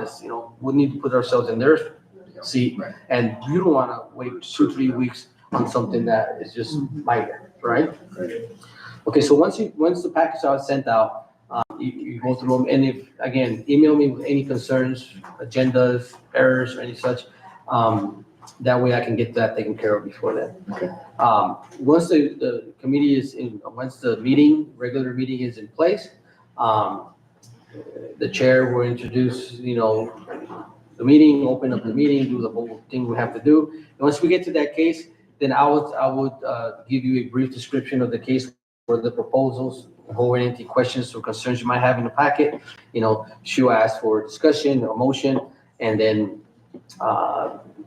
honest, we need to put ourselves in their seat. Right. And you don't want to wait 2-3 weeks on something that is just minor, right? Right. Okay, so once the package are sent out, you go through them, and if, again, email me with any concerns, agendas, errors, or any such. That way I can get that taken care of before then. Okay. Once the committee is in, once the regular meeting is in place, the chair will introduce, the meeting, open up the meeting, do the whole thing we have to do. And once we get to that case, then I would give you a brief description of the case for the proposals, go over any questions or concerns you might have in the packet. She'll ask for discussion, a motion, and then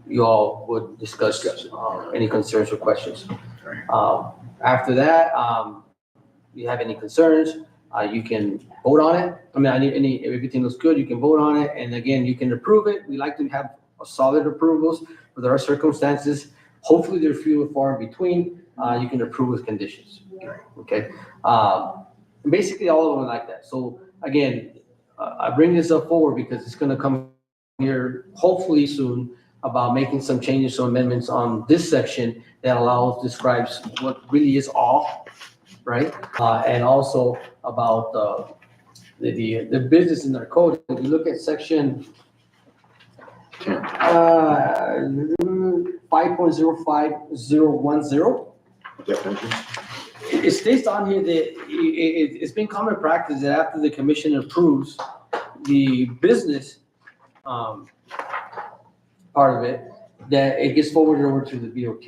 you all would discuss any concerns or questions. After that, you have any concerns, you can vote on it. If everything looks good, you can vote on it. And again, you can approve it. We like to have solid approvals, but there are circumstances, hopefully they're few and far in between, you can approve with conditions. Okay. Basically all of them like that. So again, I bring this up forward because it's going to come here hopefully soon about making some changes or amendments on this section that describes what really is all, right? And also about the business in their code. If you look at section 5.05010, Definition. it states on here that it's been common practice that after the commission approves the business part of it, that it gets forwarded over to the BOT.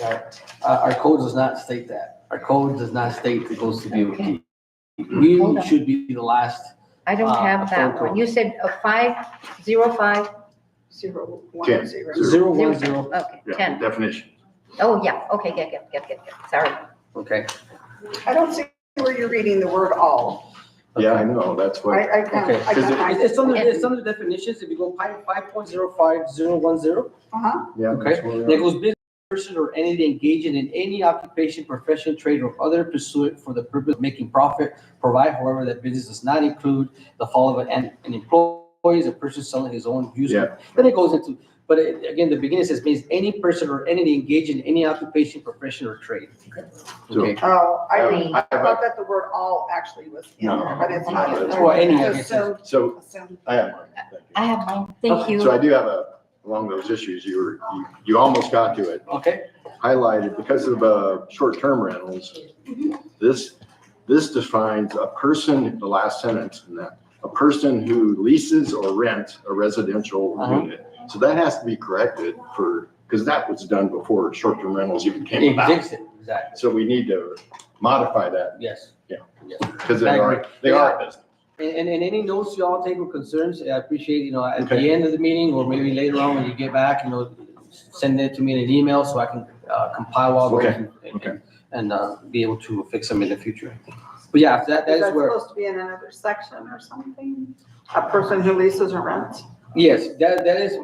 Right? Our code does not state that. Our code does not state it goes to BOT. Okay. We should be the last. I don't have that one. You said a 505? 10. 010. Okay, Yeah, 10. definition. Oh, yeah, okay, get. Sorry. Okay. I don't see where you're reading the word all. Yeah, I know, that's what, I can't, Okay. I can't find it. It's under definitions. If you go 5.05010, yeah. okay, that's where and we it are. goes business person or entity engaging in any occupation, profession, trade, or other pursuit for the purpose of making profit, provide, however, that business does not include the following: an employee is a person selling his own use. Yeah. Then it goes into, but again, the beginning says means any person or entity engaged in any occupation, profession, or trade. So- Okay. Oh, I I have thought that the word all actually was in No. there, but it's not. in there. Well, any, I guess. So, So assume. I have mine, thank you. I have mine. Thank you. So I do have along those issues, you almost got to it, Okay, highlighted, because of short-term rentals, this defines a person, the last sentence in that, a person who leases or rents a residential unit. So that has to be corrected because that was done before short-term rentals even came it about. exists, exactly, So we need to modify that yes. Yeah. Yes. because I they agree. are a business. And any notes you all take with concerns, I appreciate, at the Okay. end of the meeting, or maybe later on when you get back, send it to me in an email so I can compile all those Okay. Okay. and be able to fix them in the future. But yeah, that Is is that where, supposed to be in another section or something? A person who leases or rents? yes, that is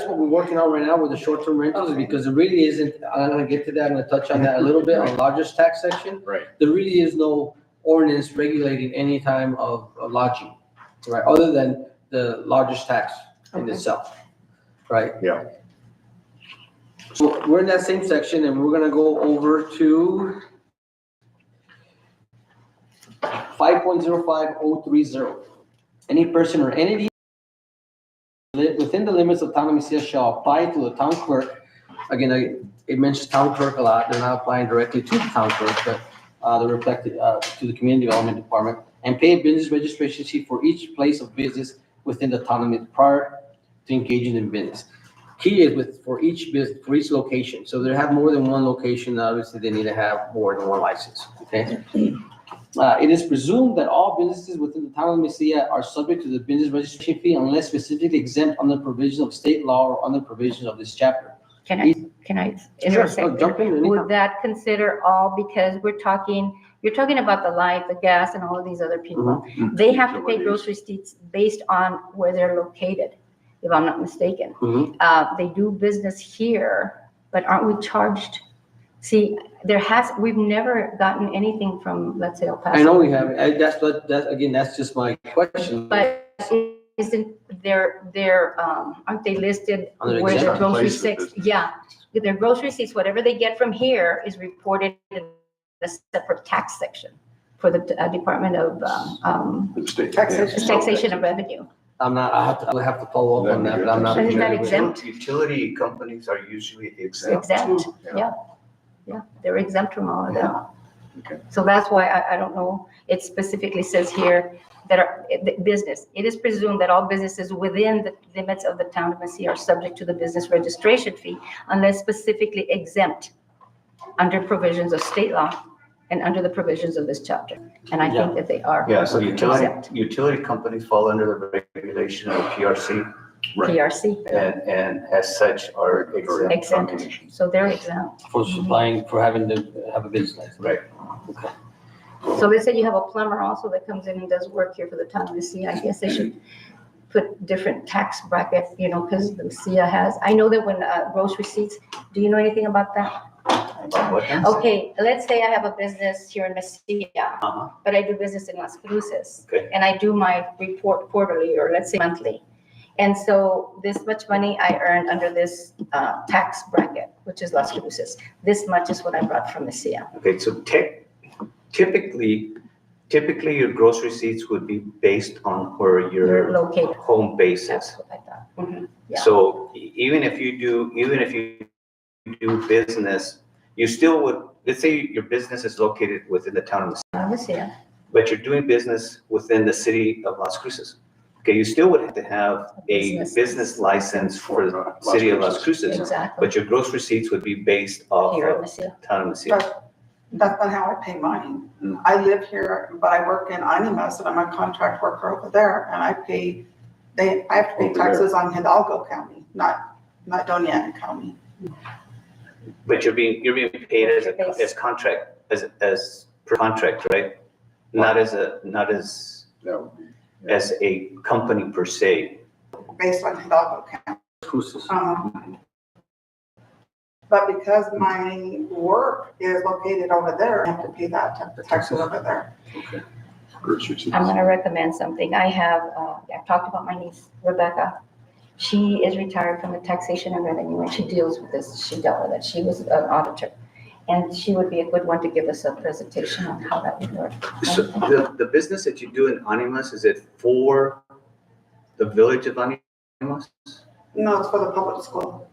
what we're working on right now with the short-term rentals, Okay. because there really isn't, I'm gonna get to that, I'm gonna touch on that a little bit on largest tax section. Right. There really is no ordinance regulating any time of lodging, right, other than the largest tax in Okay. itself, right? Yeah. So we're in that same section, and we're gonna go over to 5.05030. Any person or entity within the limits of town of Mesilla shall apply to the town clerk. Again, it mentions town clerk a lot. They're not applying directly to the town clerk, but they're reflected to the community development department, and pay a business registration fee for each place of business within the town limits prior to engaging in business. Key is for each location. So they have more than one location, obviously they need to have more than one license, okay? It is presumed that all businesses within the town of Mesilla are subject to the business registration fee unless specifically exempt under provisions of state law or under provisions of this chapter. Can I intersect? Sure, jump in anytime. Would that consider all, because you're talking about the light, the gas, and all of these other people. They have to pay grocery receipts based on where they're located, if I'm not mistaken. Mhm. They do business here, but aren't we charged? See, we've never gotten anything from, let's say, El Paso. I know we have, that's just my question. But isn't aren't they listed Under where their exempt grocery place of receipts? business. Yeah, their grocery receipts, whatever they get from here is reported in a separate tax section for the Department of The state. Taxation and Revenue. I would have to follow up on that, but I'm not. Isn't that familiar with it. exempt? Utility companies are usually exempt. Exempt, Yeah. yeah, they're exempt from all of that. Okay. So that's why I don't know, it specifically says here that business, it is presumed that all businesses within the limits of the town of Mesilla are subject to the business registration fee unless specifically exempt under provisions of state law and under the provisions of this chapter. And I think that they are. Yeah, so exempt. utility companies fall under the regulation of PRC Right. PRC, and as such are exempt from exempt, so they're exempt. For supplying, for having to have a business license. Right. Okay. So let's say you have a plumber also that comes in and does work here for the town of Mesilla, I guess they should put different tax bracket, because the Mesilla has, I know that when grocery receipts, do you know anything about that? About what now? Okay, let's say I have a business here in Mesilla, Uh-huh. but I do business in Las Cruces. Okay. And I do my report quarterly, or let's say monthly. And so this much money I earned under this tax bracket, which is Las Cruces. This much is what I brought from Mesilla. Okay, so typically your gross receipts would be based on where You're your located. home base That's is. what I thought. Mhm, yeah. So even if you do business, you still would, let's say your business is located within the town of Mesilla, Mesilla, but you're doing business within the city of Las Cruces. Okay, you still would have to have a Business. business license for the city of Las Cruces, exactly. but your gross receipts would be based off Here in of Mesilla. town of Mesilla. But that's not how I pay mine. Mm. I live here, but I work in Animas and I'm a contract worker over there and I have to pay Over there. taxes on Hidalgo County, not Doña County. But you're being paid as Base. as contract, as per contract, right? Not as That would be. as a company per se. Based on Hidalgo County. Cruces. But because my work is located over there, I have to pay that taxes over there. Grocery receipts. I'm gonna recommend something. I've talked about my niece, Rebecca. She is retired from the taxation and revenue, and she deals with this. She dealt with it. She was an auditor. And she would be a good one to give us a presentation on how that would work. So the business that you do in Animas, is it for the village of Animas? No, it's for the public school.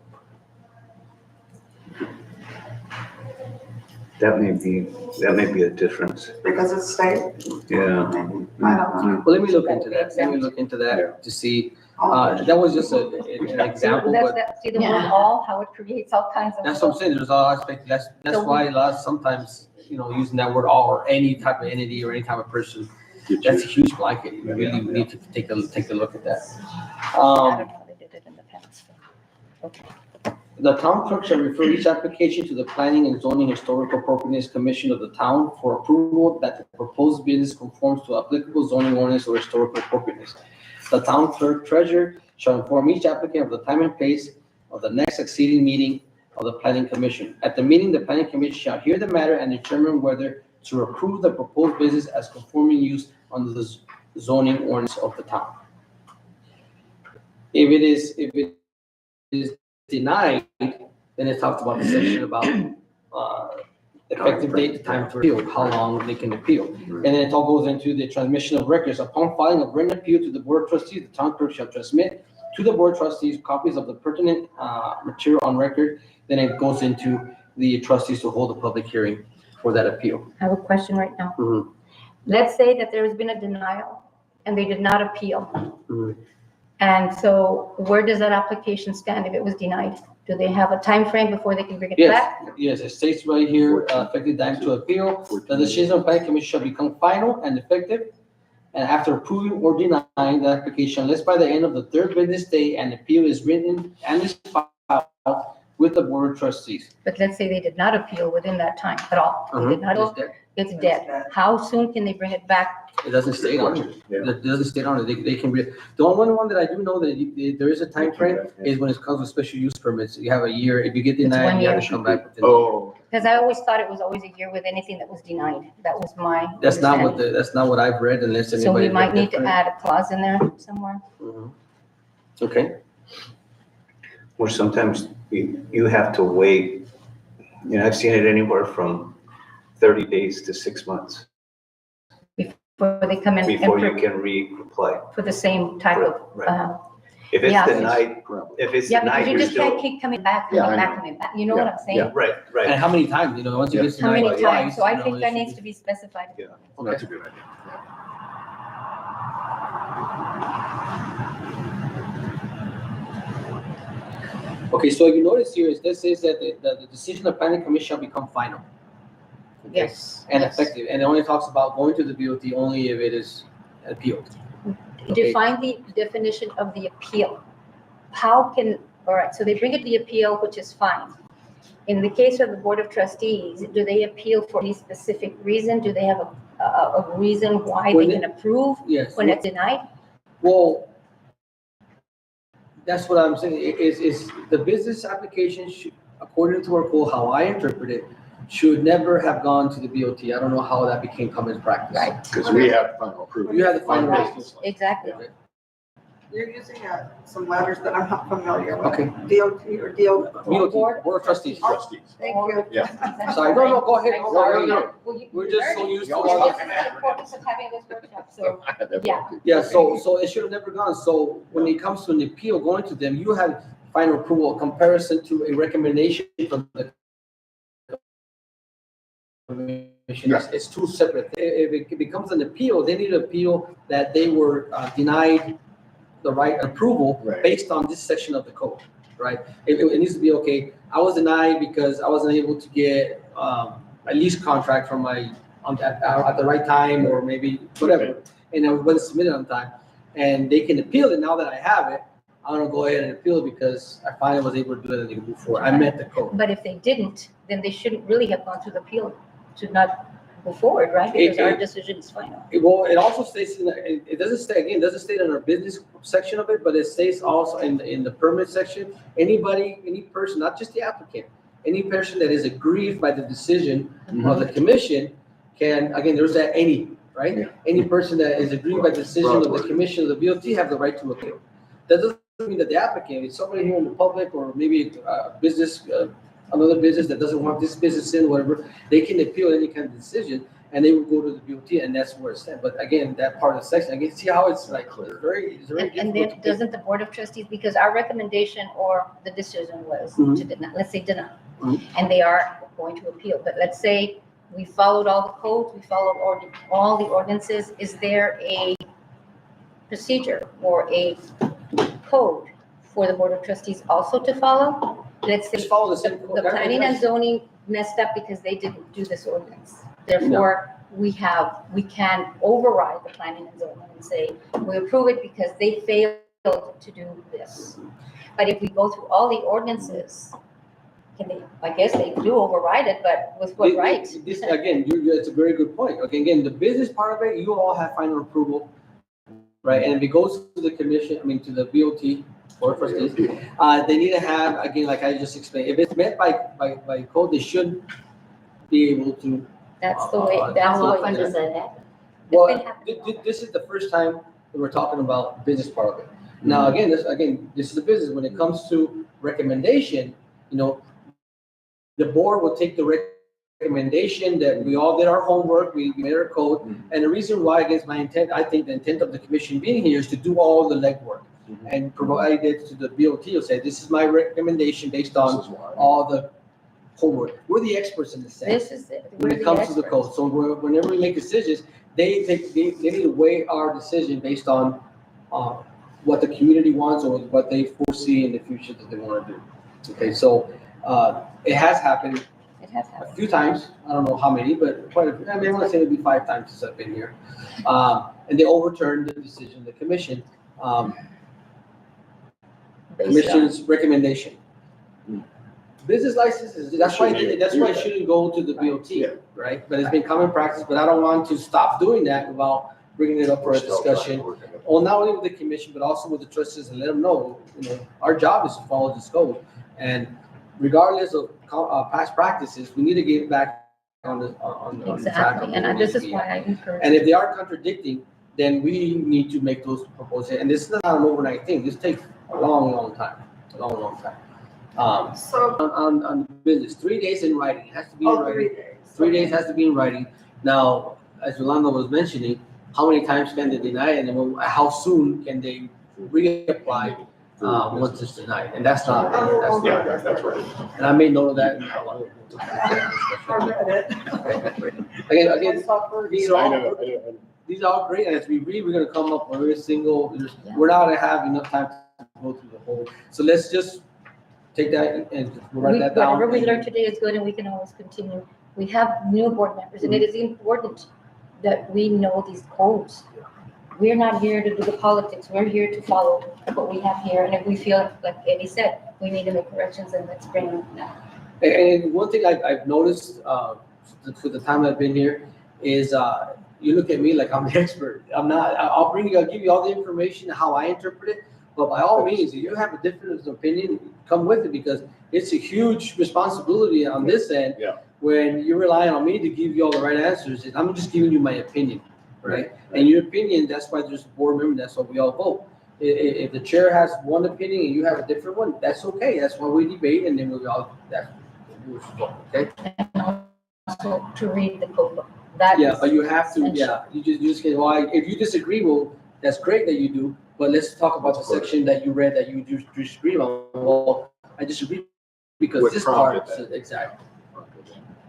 That may be a difference. Because it's state, Yeah. maybe, I don't know. Well, let me look into that. Let me look into that to see. That was just an example, but See the word all, how it creates all kinds of. that's what I'm saying. There's all aspects. That's why a lot, sometimes, using that word all or any type of entity or any type of person, Get that's a you- huge blanket. You really need to take a look at that. I don't know how they did it in the past. Okay. The town clerk shall refer each application to the Planning and Zoning Historical Appropriateness Commission of the town for approval that the proposed business conforms to applicable zoning ordinance or historical appropriateness. The town clerk treasurer shall inform each applicant of the time and place of the next succeeding meeting of the planning commission. At the meeting, the planning commission shall hear the matter and determine whether to approve the proposed business as conforming use under the zoning ordinance of the town. If it is denied, then it talks about the section about effective date, the time to appeal, how long they can appeal. And then it all goes into the transmission of records. Upon filing of written appeal to the board of trustees, the town clerk shall transmit to the board of trustees copies of the pertinent material on record. Then it goes into the trustees to hold a public hearing for that appeal. I have a question right now. Mhm. Let's say that there has been a denial and they did not appeal. Mhm. And so where does that application stand if it was denied? Do they have a time frame before they can bring it Yes, back? yes, it states right here, effective time to appeal. The decision of planning commission shall become final and effective. And after approving or denying the application, unless by the end of the third business day an appeal is written and is filed with the board of trustees. But let's say they did not appeal within that time at all. They did not, It's dead. it's dead. How soon can they bring it back? It doesn't state on it. Yeah. It doesn't state on it. They can be, the only one that I do know that there is a time frame is when it comes with special use permits. You have a year. If you get It's denied, 1 you have year. to come back. within- Oh, Because I always thought it was always a year with anything that was denied. That was my That's not what understanding. that's not what I've read unless anybody. So we might need to different. add a clause in there somewhere. Mhm. Okay, Or sometimes you have to wait, I've seen it anywhere from 30 days to 6 months Before they come in before you and can re-apply. for the same type of, Right. If it's Yeah. denied, probably. if it's yeah, because denied, you you're just can't still, keep coming back, Yeah, I coming back, know. coming back. You know what I'm saying? Yeah. right, and right. how many times, once you Yeah. get How many denied times? twice, So I you think know, that it needs should to be specified. Yeah. That's a good idea. Okay, so if you notice here, this says that the decision of planning commission shall become final. Okay? Yes. And yes. effective, and it only talks about going to the BOT only if it is appealed. Okay. Define the definition of the appeal. How can, all right, so they bring it the appeal, which is fine. In the case of the Board of Trustees, do they appeal for any specific reason? Do they have a reason why When they they- can approve Yes. when it's denied? Well, that's what I'm saying, is the business application should, according to our code, how I interpret it, should never have gone to the BOT. I don't know how that became common practice. Right. Because we have final approval. You have the final Right. business. Exactly. Okay. You're using some letters that I'm not familiar with. Okay. DOT or DO. BOT, Board of Trustees. Trustees. Thank you. Yeah. Sorry, no, go ahead. I'm No, sorry. no, no. Well, you- We're you just learned so it. used to Y'all all This that. is the importance of having this workshop, so, yeah. Yeah, so it should have never gone. So when it comes to an appeal going to them, you have final approval, comparison to a recommendation from the commission. It's two separate. If it becomes an appeal, they need to appeal that they were denied the right approval Right. based on this section of the code, right? It needs to be, okay, I was denied because I wasn't able to get a lease contract from my, at the right time, or maybe whatever, and I wasn't submitted on time. And they can appeal it now that I have it. I'm gonna go ahead and appeal it because I finally was able to do it and they can move forward. I met the code. But if they didn't, then they shouldn't really have gone through the appeal, should not go forward, right? Because our decision is final. Well, it also states, it doesn't state, again, it doesn't state in our business section of it, but it states also in the permit section, any person, not just the applicant, any person that is aggrieved by the decision of the commission can, again, there's that any, right? Yeah. Any person that is aggrieved by the decision of the commission of the BOT have the right to appeal. That doesn't mean that the applicant, it's somebody here in the public or maybe a business, another business that doesn't want this business in, whatever, they can appeal any kind of decision and they will go to the BOT and that's where it's at. But again, that part of the section, I can see how it's like clear, it's very And difficult then to pick. doesn't the Board of Trustees, because our recommendation or the decision was Mhm. to deny, let's say deny. Mhm. And they are going to appeal, but let's say we followed all the codes, we followed all the ordinances. Is there a procedure or a code for the Board of Trustees also to follow? Let's say Just follow the the same code. the planning and zoning messed up because they didn't do this ordinance. Therefore, we can override the planning and zoning and say, we approve it because they failed to do this. But if we go through all the ordinances, can they, I guess they do override it, but with what right? This, again, it's a very good point. Okay, again, the business part of it, you all have final approval, right? And if it goes to the commission, I mean, to the BOT, Board of Trustees, they need to have, again, like I just explained, if it's met by code, they should be able to. That's the way, that's How the often way. does that happen? Well, It's been happening. this is the first time that we're talking about business part of it. Now, again, this is a business. When it comes to recommendation, the board will take the recommendation that we all did our homework, we made our code. And the reason why, against my intent, I think the intent of the commission being here is to do all the legwork and provide it to the BOT. You'll say, this is my recommendation based on all the homework. We're the experts in this sense. This is it. When We're it the comes to the experts. code. So whenever we make decisions, they need to weigh our decision based on what the community wants or what they foresee in the future that they want to do. Okay, so it has happened It has a happened. few times. I don't know how many, but quite a few. I mean, I want to say maybe 5 times since I've been here. And they overturned the decision of the commission, Based on- commission's recommendation. business licenses, that's why it shouldn't go to the Yeah. BOT, right? But it's been common practice, but I don't want to stop doing that without bringing it up for a discussion. Well, not only with the commission, but also with the trustees and let them know, our job is to follow this code. And regardless of past practices, we need to get back on the track. of Exactly, where we and need this to is be why at. I encourage. And if they are contradicting, then we need to make those proposals. And this is not an overnight thing. This takes a long, long time, long time. So, On business, 3 days in writing, it has to be in 3 writing. days. 3 days has to be in writing. Now, as Yolanda was mentioning, how many times can they deny it, and how soon can they reapply once it's denied? And that's not. Yeah, that's right. And I made note of that. I read it. Again, It's not for these you. are all, these are all great, and as we read, we're gonna come up with every single, we're not gonna have enough time to go through the whole. So let's just take that and write that down. Whatever we learned today is good, and we can always continue. We have new board members, and it is important that we know these codes. We're not here to do the politics, we're here to follow what we have here, and if we feel, like Eddie said, we need to make corrections, and let's bring them now. And one thing I've noticed, for the time I've been here, is, you look at me like I'm the expert. I'm not, I'll give you all the information, how I interpret it, but by all means, if you have a different opinion, come with it, because it's a huge responsibility on this end. Yeah. When you're relying on me to give you all the right answers, and I'm just giving you my opinion, right? And your opinion, that's why there's a board member, that's why we all vote. If the chair has one opinion and you have a different one, that's okay, that's why we debate, and then we all, okay? And also to read the code book. That Yeah, is but you have to, essential. you just get, well, if you disagree, well, that's great that you do, but let's talk about the section that you read that you disagree on. Well, I disagree because What this part, prompted that? exactly.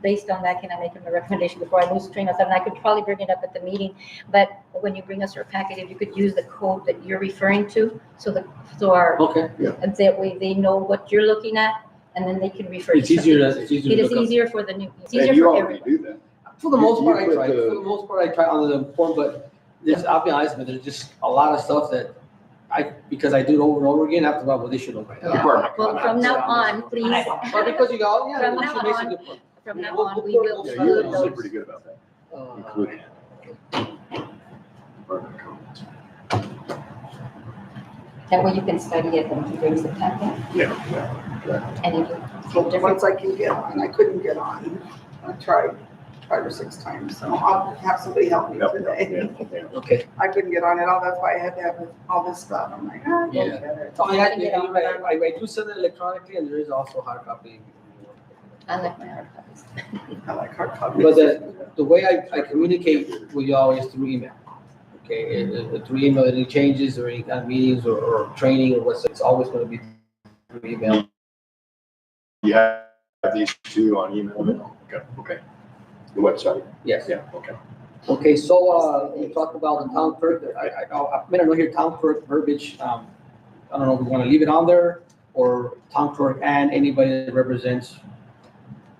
Based on that, can I make a recommendation before I lose train of thought? And I could probably bring it up at the meeting, but when you bring us your packet, if you could use the code that you're referring to, so our, Okay, and that way they know what you're looking at, and then they can refer. it's to easier something. to, It is look up. easier for the new, it's And easier you for already everyone. do that. For the most You part, I put try, the- for the most part, I try on the form, but there's, I'll be honest, but there's just a lot of stuff that because I do it over and over again, after a while, well, they should know by now. Department Well, from comments. now on, please, But because you go, yeah, From you now should make some on, good point. from now on, we will Yeah, include you're usually those. pretty good about that. Uh, Including department comments. That way you can study it when he brings the packet, Yeah. and if you feel different, Once I can get on, I couldn't get on. I tried 5 or 6 times, so I'll have somebody help me today. Okay. I couldn't get on at all, that's why I had to have all this stuff. I'm like, ah, Yeah. don't get it. Oh, yeah, I do send it electronically, and there is also hard copy. I like my hard copies. I like hard copies. But the way I communicate with y'all is through email. Okay, through email, any changes or any kind of meetings or training or what's, it's always gonna be through email. You have these two on email? Okay. The website? Yes. Yeah, okay. Okay, so, we talked about the town clerk, I made a note here, town clerk verbiage, I don't know if we wanna leave it on there, or town clerk and anybody that represents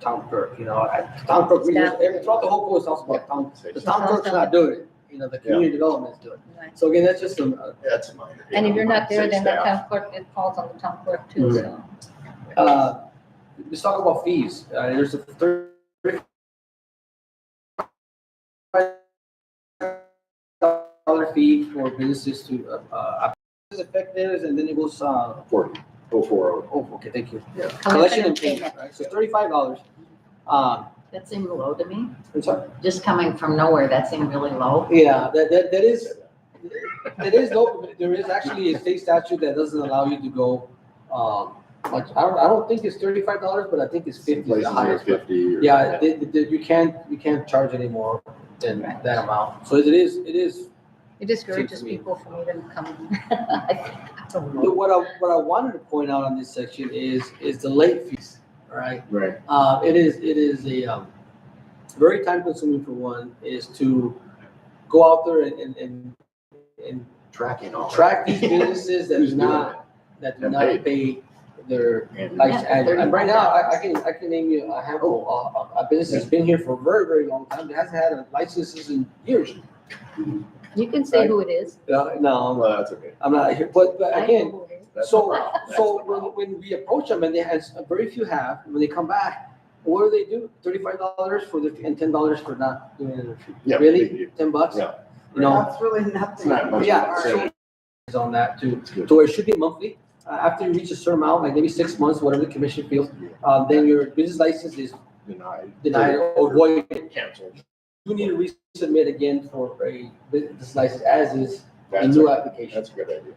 town clerk, town clerk, throughout the whole course, talks about town, the town clerk's not doing it, the community development's doing it. Right. So again, that's just That's mine. And if you're not there, then the Staff. town clerk, it falls on the town clerk too, so. Let's talk about fees, there's a $35 fee for businesses to, effective, and then it goes, 40, 040. oh, okay, thank you. Yeah. Collection and payment, right, so $35. That seemed low to me. I'm sorry. Just coming from nowhere, that seemed really low. Yeah, that is low, there is actually a state statute that doesn't allow you to go, much, I don't think it's $35, but I think it's 50, the Places are highest. But 50 or. yeah, you can't charge any more than that amount, so it is. It discourages people from even coming. I don't know. What I wanted to point out on this section is the late fees, all right? Right. It is a, very time consuming for one, is to go out there and Tracking all. track these businesses that Who's do doing not And pay their And- license. Yeah, And right now, I can name you a handful, a business that's been here for a very, very long time, that hasn't had a licenses in years. You can say who it is. No, Well, that's okay. I'm not here, but I know again, who it is. So when we approach them and they have, very few have, when they come back, what do? $35 for the, and $10 for not doing it. Yeah, Really? $10? Yeah. You know, That's really nothing. It's not much. yeah, of a so savings. it's on that too. It's good. So it should be monthly. After you reach a certain amount, like maybe 6 months, whatever the commission feels, then your business license is denied or voided. Canceled. You need to resubmit again for a business license as is a That's new a, application. that's a good idea.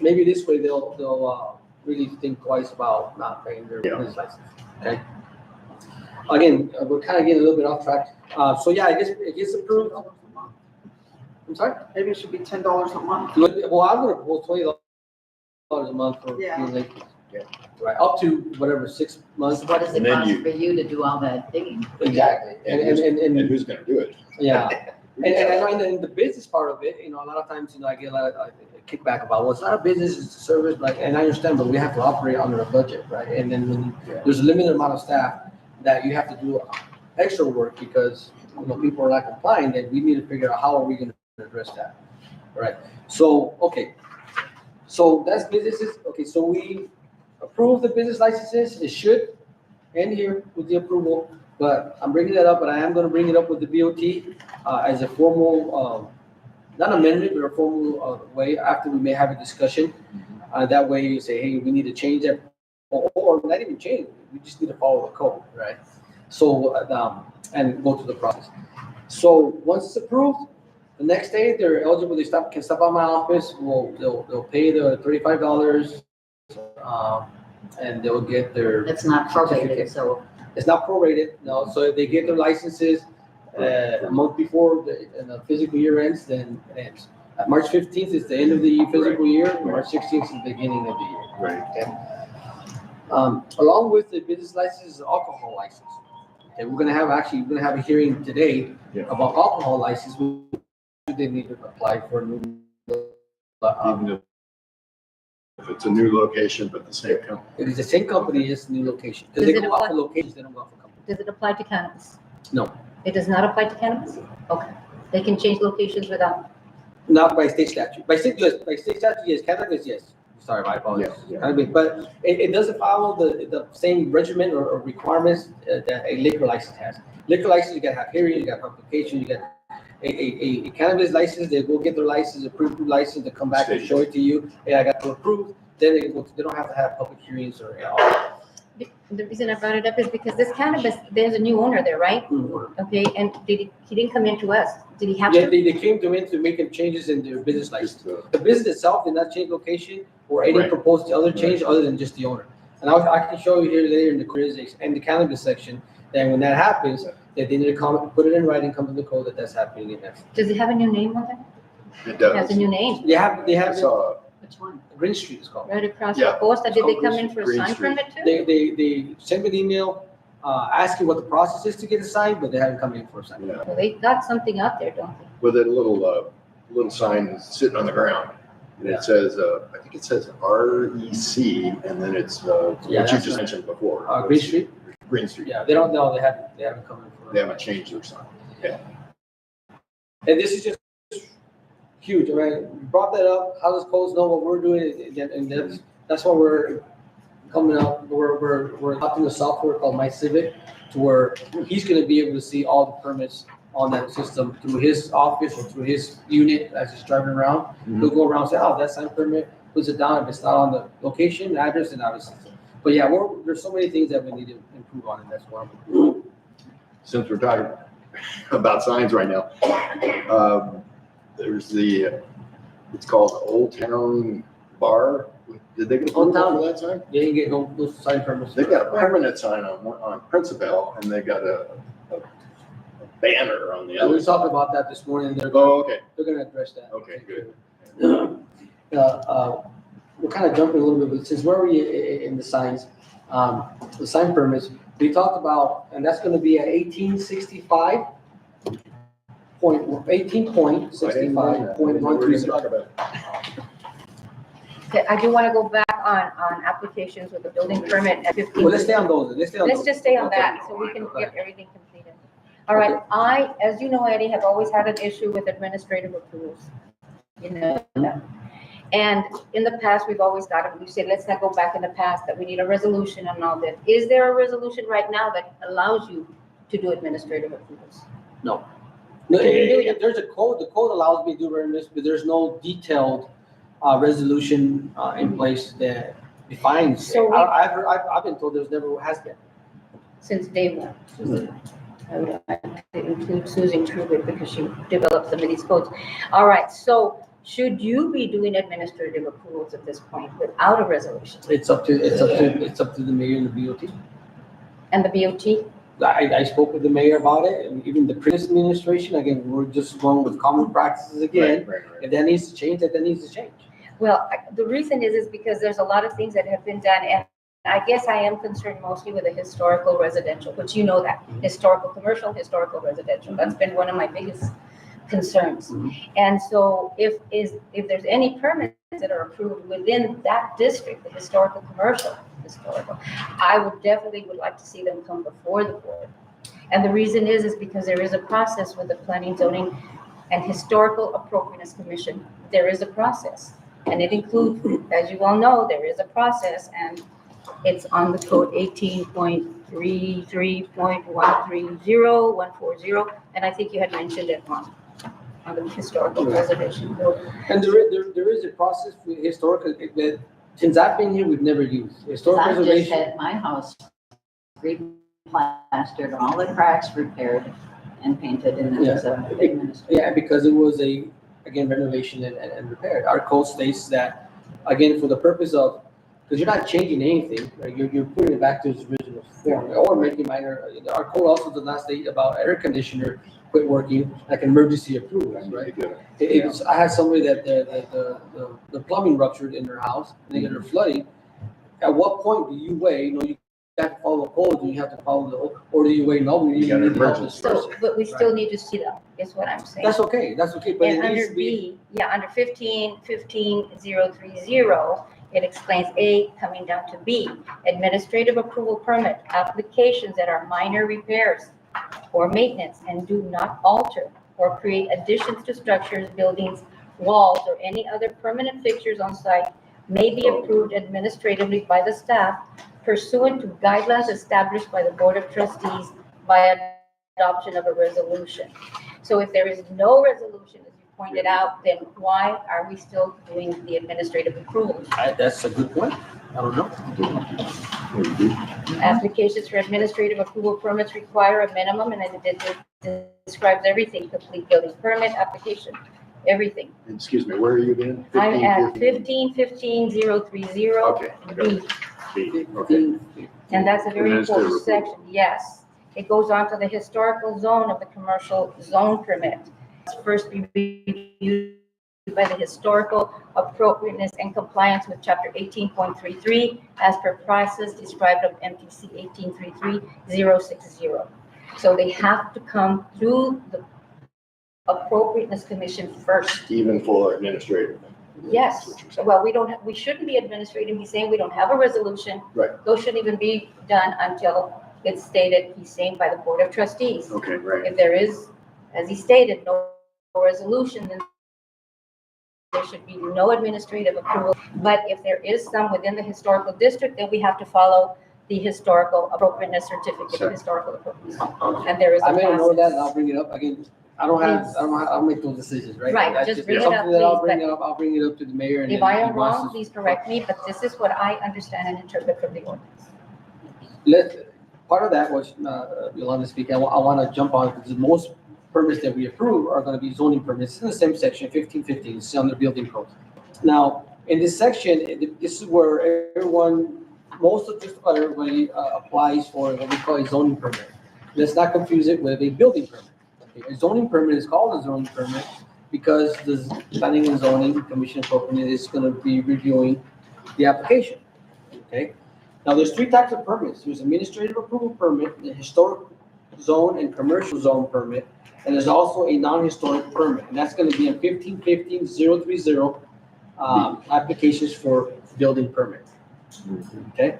Maybe this way they'll really think twice about not paying their Yeah. business license, okay? Again, we're kind of getting a little bit off track. So yeah, I guess it gets approved. I'm sorry? Maybe it should be $10 a month. Well, I'm gonna propose $20 a month for Yeah. being late. Yeah. Right, up to whatever, 6 months. What does it And then cost you- for you to do all that digging? Exactly. And who's gonna do it? Yeah. And I know in the business part of it, you know, a lot of times, you know, I get a lot of kickback about, well, it's not a business, it's a service, like, and I understand, but we have to operate under a budget, right? And then when there's a limited amount of staff that you have to do extra work because, you know, people are not complying, then we need to figure out how are we gonna address that, right? So, okay. So that's businesses, okay, so we approve the business licenses, it should end here with the approval, but I'm bringing that up, but I am gonna bring it up with the BOT as a formal, not amendment, but a formal way, after we may have a discussion. That way you say, hey, we need to change that, or not even change, it, we just need to follow the code, right? So, and go through the process. So, once it's approved, the next day, they're eligible, they can stop by my office, they'll pay the $35, and they'll get their. It's not prorated, so It's not prorated, no, so if they get their licenses, a month before the physical year ends, then it ends. March 15th is the end of the physical year, March 16th is the beginning of the year. Right. Okay. Along with the business license is alcohol license. Okay, we're gonna have a hearing today Yeah. about alcohol license. They need to apply for a new. Even if it's a new location, but the same company. It is the same company, just new location. Because Does they it go off apply- the locations, they don't go off the company. Does it apply to cannabis? No. It does not apply to cannabis? Okay. They can change locations without, Not by state statute. By state statute, yes. Cannabis, yes. Sorry, my apologies. Yeah, yeah. Cannabis, but it doesn't follow the same regimen or requirements that a liquor license has. Liquor license, you gotta have hearing, you got publication, you got a cannabis license, they go get their license, approved license, they come back and show it to you. Hey, I got to approve. Then they don't have to have public hearings or, the reason I brought it up is because this cannabis, there's a new owner there, right? Okay, and he didn't come into us. Did he have Yeah, to? they came to me to make changes in their business license. Just, The business itself did not change location or any Right. proposed other change other than just the owner. And I can show you here later in the quiz and the cannabis section, that when that happens, that they need to come, put it in writing, come to the code that that's happening in there. Does it have a new name on there? It It has a does. new name, They I have saw, which one? Green Street is called. right across Yeah. the coast. Did they It's come called in for a Green sign Street. permit too? They sent me an email, asking what the process is to get a sign, but they haven't come in for a sign. yeah, Well, they got something out there, don't they? with a little sign sitting on the ground. And it says, I think it says REC, and then it's, Yeah, what you that's just right. mentioned before. Green Street? Green Street. Yeah, they don't know, they haven't come in for. They haven't changed their sign. And this is just huge, right? You brought that up, how does codes know what we're doing, and that's why we're coming up, we're adopting a software called My Civic, to where he's gonna be able to see all the permits on that system through his office or through his unit as he's driving around. He'll go around and say, oh, that's sign permit, puts it down, if it's not on the location, address, and obviously. But yeah, there's so many things that we need to improve on, and that's one of them. Since we're talking about signs right now, there's it's called Old Town Bar. Did they get Old approval Town? for that sign? You ain't get no sign permits. They've got a permanent sign on Principal, and they got a banner on the Yeah, we other side. talked about that this morning, Oh, okay, they're gonna address that. okay, good. We're kind of jumping a little bit, but since we're already in the signs, the sign permits, we talked about, and that's gonna be at 1865 point, 18.65.130. Okay, I do want to go back on applications with the building permit at 15. Well, let's stay on those, Let's just stay on that, Okay. so we can Okay. get everything completed. All right, as you know, Eddie, have always had an issue with administrative approvals. You know, And in the past, we've always got it, we say, let's not go back in the past, that we need a resolution and all that. Is there a resolution right now that allows you to do administrative approvals? No, You can do it. there's a code, the code allows me to do this, but there's no detailed, resolution, in place that defines. So we- I've been told there's never has been. Since day one. I would like to include Susan Truitt because she developed some of these codes. All right, so should you be doing administrative approvals at this point without a resolution? It's up to the mayor and the BOT. And the BOT? I spoke with the mayor about it, and even the previous administration, again, we're just going with common practices again. Right. If that needs to change, that needs to change. Well, the reason is because there's a lot of things that have been done, and I guess I am concerned mostly with the historical residential, which you know that, historical commercial, historical residential. That's been one of my biggest concerns. Mhm. And so if there's any permits that are approved within that district, the historical commercial, I would definitely like to see them come before the board. And the reason is because there is a process with the Planning, Zoning, and Historical Appropriateness Commission. There is a process. And it includes, as you all know, there is a process, and it's on the code 18.33.130, and I think you had mentioned it on the historical preservation code. And there is a process for historical, that, since I've been here, we've never used. Historic I just preservation. had my house replastered, all the cracks repaired and painted, and it was administrative. Yeah, because it was again, renovation and repair. Our code states that, again, for the purpose of, because you're not changing anything, right? You're putting it back to its original form, or making minor, our code also does not state about air conditioner quit working, like emergency approvals, right? It's, I had somebody that the plumbing ruptured in their house, and they got flooding. At what point do you weigh, you have to follow the code, do you have to follow or do you weigh, no, we need You got an to help emergency. this person? So, but we still need to see them, is what I'm saying. That's okay, but And it needs under to be. B, under 15.030, it explains A, coming down to B, administrative approval permit, applications that are minor repairs or maintenance and do not alter or create additions to structures, buildings, walls, or any other permanent fixtures on site may be approved administratively by the staff pursuant to guidelines established by the Board of Trustees by adoption of a resolution. So if there is no resolution, as you pointed out, then why are we still doing the administrative approvals? That's a good point. I don't know. Applications for administrative approval permits require a minimum, and it describes everything, complete building permit, application, everything. Excuse me, where are you again? I'm at 15:15. 15.15.030, Okay, I got B, it. B, okay. and that's a very Administrative important approval. section, yes. It goes on to the historical zone of the commercial zone permit. It's first be reviewed by the historical appropriateness and compliance with chapter 18.33 as per process described of MTC 18.33.060. So they have to come through the appropriateness commission first. Even for administrative. Yes, That's what you're saying. well, we shouldn't be administrating, he's saying we don't have a resolution. Right. Those shouldn't even be done until it's stated, he's saying, by the Board of Trustees. Okay, right. If there is, as he stated, no resolution, then there should be no administrative approval. But if there is some within the historical district, then we have to follow the historical appropriateness certificate Sure. of historical appropriateness. And there is a I may know that, and process. I'll bring it up again. I'll make those decisions, right? Right, That's just bring it up, something that I'll please, bring up, I'll bring it up to the mayor and. If then I he am wants wrong, to- please correct me, but this is what I understand and interpret from the ordinance. Part of that was, Yolanda speaking, I want to jump on, because most permits that we approve are going to be zoning permits in the same section, 1515, it's on the building code. Now, in this section, this is where most of just about everybody applies for what we call a zoning permit. Let's not confuse it with a building permit. Okay, a zoning permit is called a zoning permit because the Planning and Zoning Commission appropriate is going to be reviewing the application. Okay? Now, there's three types of permits. There's administrative approval permit, the historic zone and commercial zone permit, and there's also a non-historic permit, and that's going to be in 15.15.030 applications for building permit. Okay?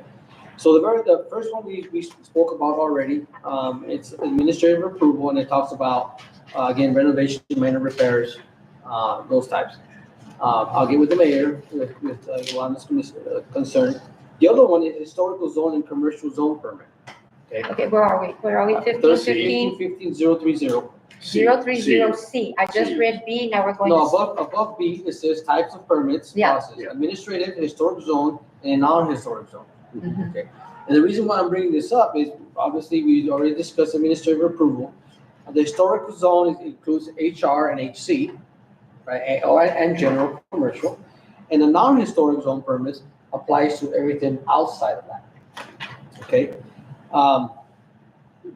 So the first one we spoke about already, it's administrative approval, and it talks about, again, renovation, minor repairs, those types. I'll get with the mayor with Yolanda's concern. The other one is historical zone and commercial zone permit. Okay, where are we? 15, 15-030. 030C. I just C. read B, now we're going No, to. above B, it says types of permits, Yeah. process, Yeah. administrative, historic zone, and non-historic zone. Mhm. Okay. And the reason why I'm bringing this up is, obviously, we already discussed administrative approval. The historical zone includes HR and HC, right, and general commercial. And the non-historic zone permits applies to everything outside of that. Okay?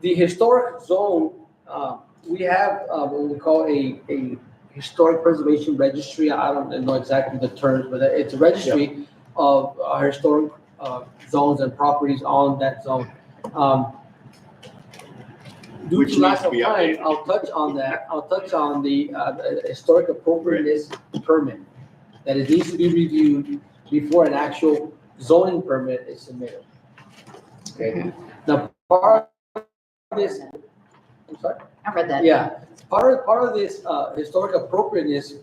The historic zone, we have what we call a historic preservation registry. I don't know exactly the terms, but it's a registry of our historic zones and properties on that zone. Due Which to lack needs to of be time, updated. I'll touch on that. I'll touch on the historic appropriateness permit, that it needs to be reviewed before an actual zoning permit is submitted. Okay, now, part of this, I'm sorry? I read that. Yeah, part of this historic appropriateness,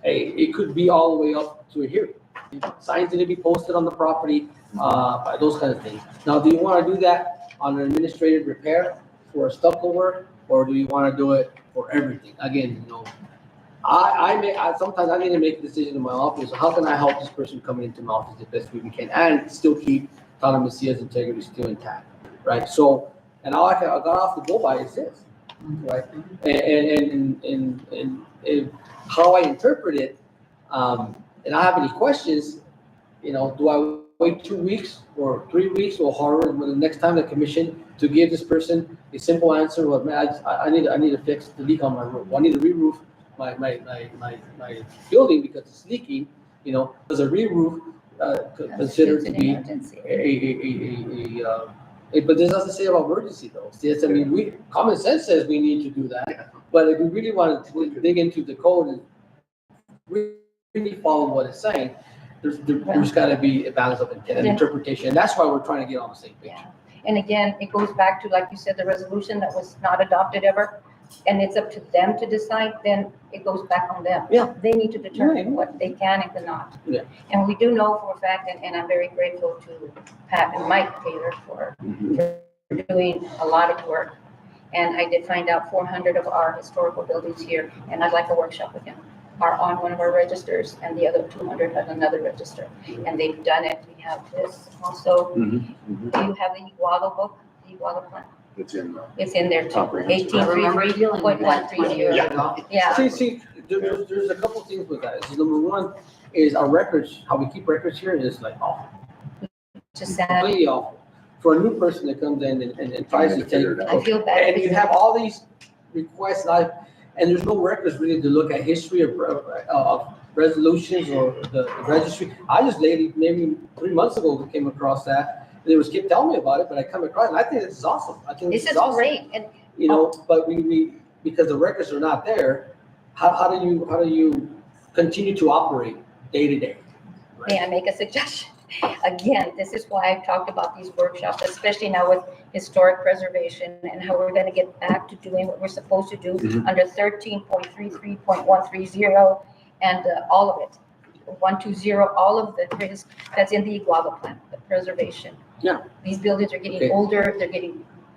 it could be all the way up to a hearing. Signs need to be posted on the property, those kind of things. Now, do you want to do that on an administrative repair for a stucco work, or do you want to do it for everything? Again, sometimes I need to make a decision in my office. How can I help this person coming into my office the best way we can, and still keep Town of Mencia's integrity still intact, right? So, and all I got off the go by is this, right? And how I interpret it, and I have any questions, do I wait 2 weeks or 3 weeks or however, the next time the commission to give this person a simple answer? Well, man, I need to fix the leak on my roof. I need to re-roof my building because it's leaking. Does a re-roof considered to be but this doesn't say about emergency though. Yes, I mean, common sense says we need to do that, but if we really want to dig into the code and really follow what it's saying, there's got to be a balance of intent and interpretation, and that's why we're trying to get on the same page. Yeah. And again, it goes back to, like you said, the resolution that was not adopted ever, and it's up to them to decide, then it goes back on them. Yeah. They need to determine what they can and cannot. Yeah. And we do know for a fact, and I'm very grateful to Pat and Mike Taylor for doing a lot of work. And I did find out 400 of our historical buildings here, and I'd like a workshop with him, are on one of our registers, and the other 200 has another register. And they've done it. We have this also. Do you have the Iguala book, the Iguala plan? It's in the It's in there too. comprehensive. I remember you dealing with that 20 years Yeah. ago. Yeah, See, there's a couple things with that. So number one is our records, how we keep records here is like awful, just sad. completely awful. For a new person that comes in and tries to take, Figure it out. I feel bad. and you have all these requests, and there's no records really to look at history of resolutions or the registry. I just maybe 3 months ago came across that. They was kept telling me about it, but I come across, and I think this is awesome. I think This is awesome. great, and But we because the records are not there, how do you continue to operate day to day? may I make a suggestion? Again, this is why I've talked about these workshops, especially now with historic preservation and how we're gonna get back to doing what we're supposed to do under 13.33.130 and all of it. 120, all of that's in the Iguala plan, the preservation. Yeah. These buildings are getting Okay. older,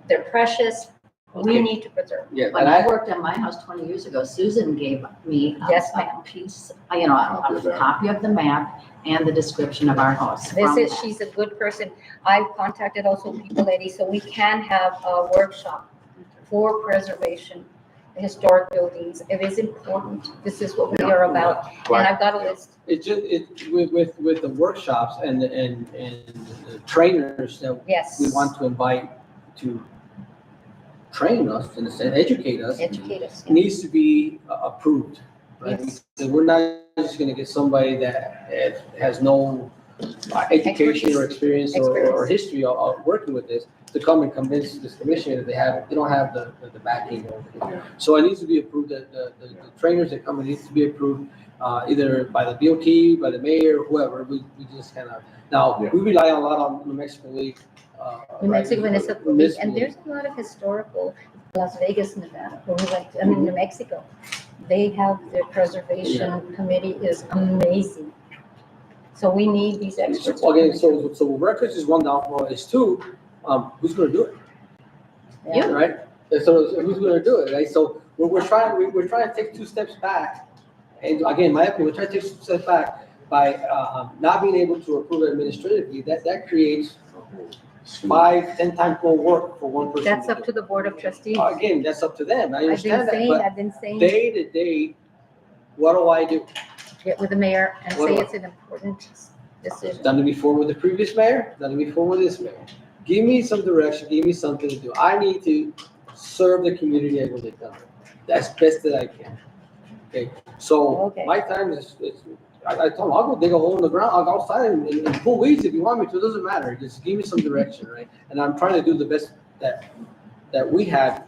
they're precious, we Okay. need to preserve. Yeah, When and I worked on my house 20 years ago, Susan gave me Yes, a ma'am. piece, a copy of the map and the description of our house. She's a good person. I've contacted also People Lady, so we can have a workshop for preservation, historic buildings. It is important. This is what we are about. And I've got a list. It's just, with the workshops and the trainers that Yes. we want to invite to train us and educate us, Educate us. it needs to be approved, right? Yes. So we're not just gonna get somebody that has no education or experience or history of working with this to come and convince this commission that they don't have the backing. So it needs to be approved, the trainers that come, it needs to be approved, either by the DOT, by the mayor, whoever. We just kind of, now, we rely a lot on New Mexico League. New Mexico Municipal League, Municipal and League. there's a lot of historical, Las Vegas, Nevada, where we went, I mean, New Mexico. They have their preservation committee is amazing. So we need these experts. to Okay, come in. so records is one downfall, is two, who's gonna do it? Yeah. Right? And so who's gonna do it, right? So we're trying to take 2 steps back. And again, my opinion, we're trying to take 2 steps back by, not being able to approve it administratively. That creates 5, 10 times more work for one person. That's to up do. to the Board of Trustees. Again, that's up to them. I understand that, but I've been saying, day to day, what do I do? get with the mayor and What say do I- it's an important decision. Done it before with the previous mayor, done it before with this mayor. Give me some direction, give me something to do. I need to serve the community as they come. That's best that I can. Okay, so Okay. my time is, I told them, I'll go dig a hole in the ground, I'll go outside and pull weeds if you want me to, it doesn't matter. Just give me some direction, right? And I'm trying to do the best that we had.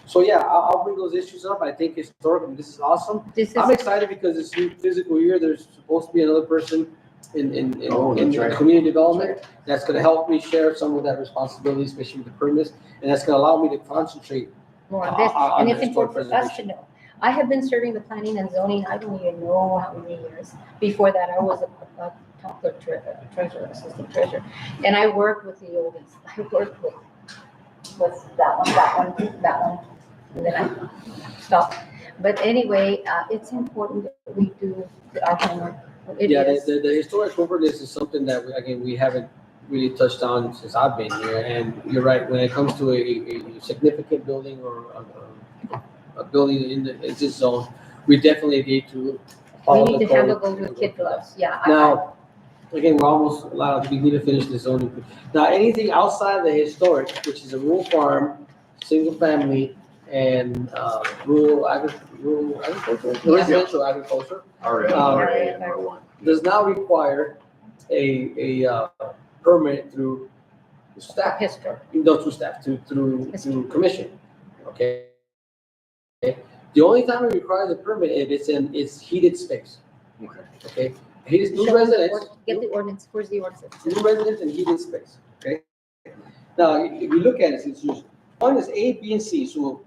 So yeah, I'll bring those issues up. I think historically, this is awesome. This I'm is, excited because this new physical year, there's supposed to be another person in Oh, that's right. community development that's gonna help me share some of that responsibility, especially with the permits, and that's gonna allow me to concentrate. more on this, on and it's historic important for us to preservation. know. I have been serving the planning and zoning, I don't even know how many years. Before that, I was a top clerk, treasurer, assistant treasurer. And I worked with the oldies. I worked with that one, and then I stopped. But anyway, it's important that we do our homework. It Yeah, is. the historic overlays is something that, again, we haven't really touched on since I've been here. And you're right, when it comes to a significant building or a building in this zone, we definitely need to We follow need the to handle code. those with kid gloves, yeah. Now, again, we're almost allowed, we need to finish this zoning. Now, anything outside the historic, which is a rural farm, single family, and rural agriculture, Yeah. residential agriculture, RA, RA, and R1. does not require a permit through staff, History. no, through staff, through commission, okay? The only time it requires a permit if it's heated space, Okay. okay? Heated, Show new me the residents, ord- Get the ordinance, where's the ordinance? new residents and heated space, okay? Now, if you look at it, it's usually, one is A, B, and C, so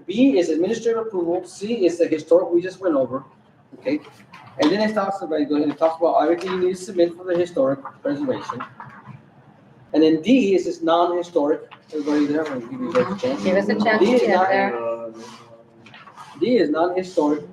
B is administrative approval, C is the historic we just went over, okay? And then it talks about, it talks about everything you need to submit for the historic preservation. And then D is this non-historic, everybody there, I'll give you guys a chance. Give us a chance D to is get not- there. D is non-historic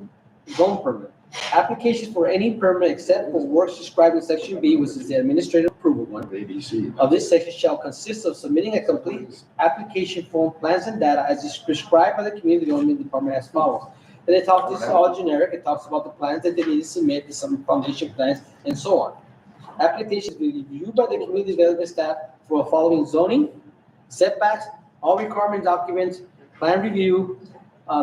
zone permit. Applications for any permit except for works described in section B, which is the administrative approval one, ABC. of this section shall consist of submitting a complete application form, plans and data as is prescribed by the Community Development Department as follows. And it talks, this is all generic, it talks about the plans that they need to submit, the some foundation plans, and so on. Applications will be reviewed by the community development staff for following zoning, setbacks, all requirement documents, plan review,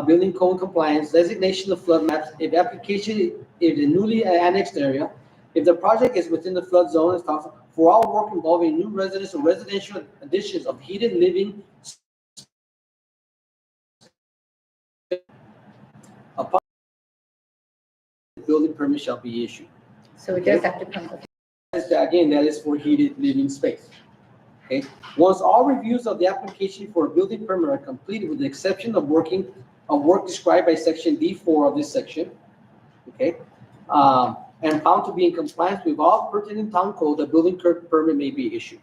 building code compliance, designation of flood maps, if the newly annexed area, if the project is within the flood zone, it's talks for all work involving new residents or residential additions of heated living. Upon building permit shall be issued. So it does have to come with. Again, that is for heated living space. Okay, once all reviews of the application for a building permit are completed with the exception of work described by section D4 of this section, okay, and found to be in compliance with all pertinent town code, the building permit may be issued.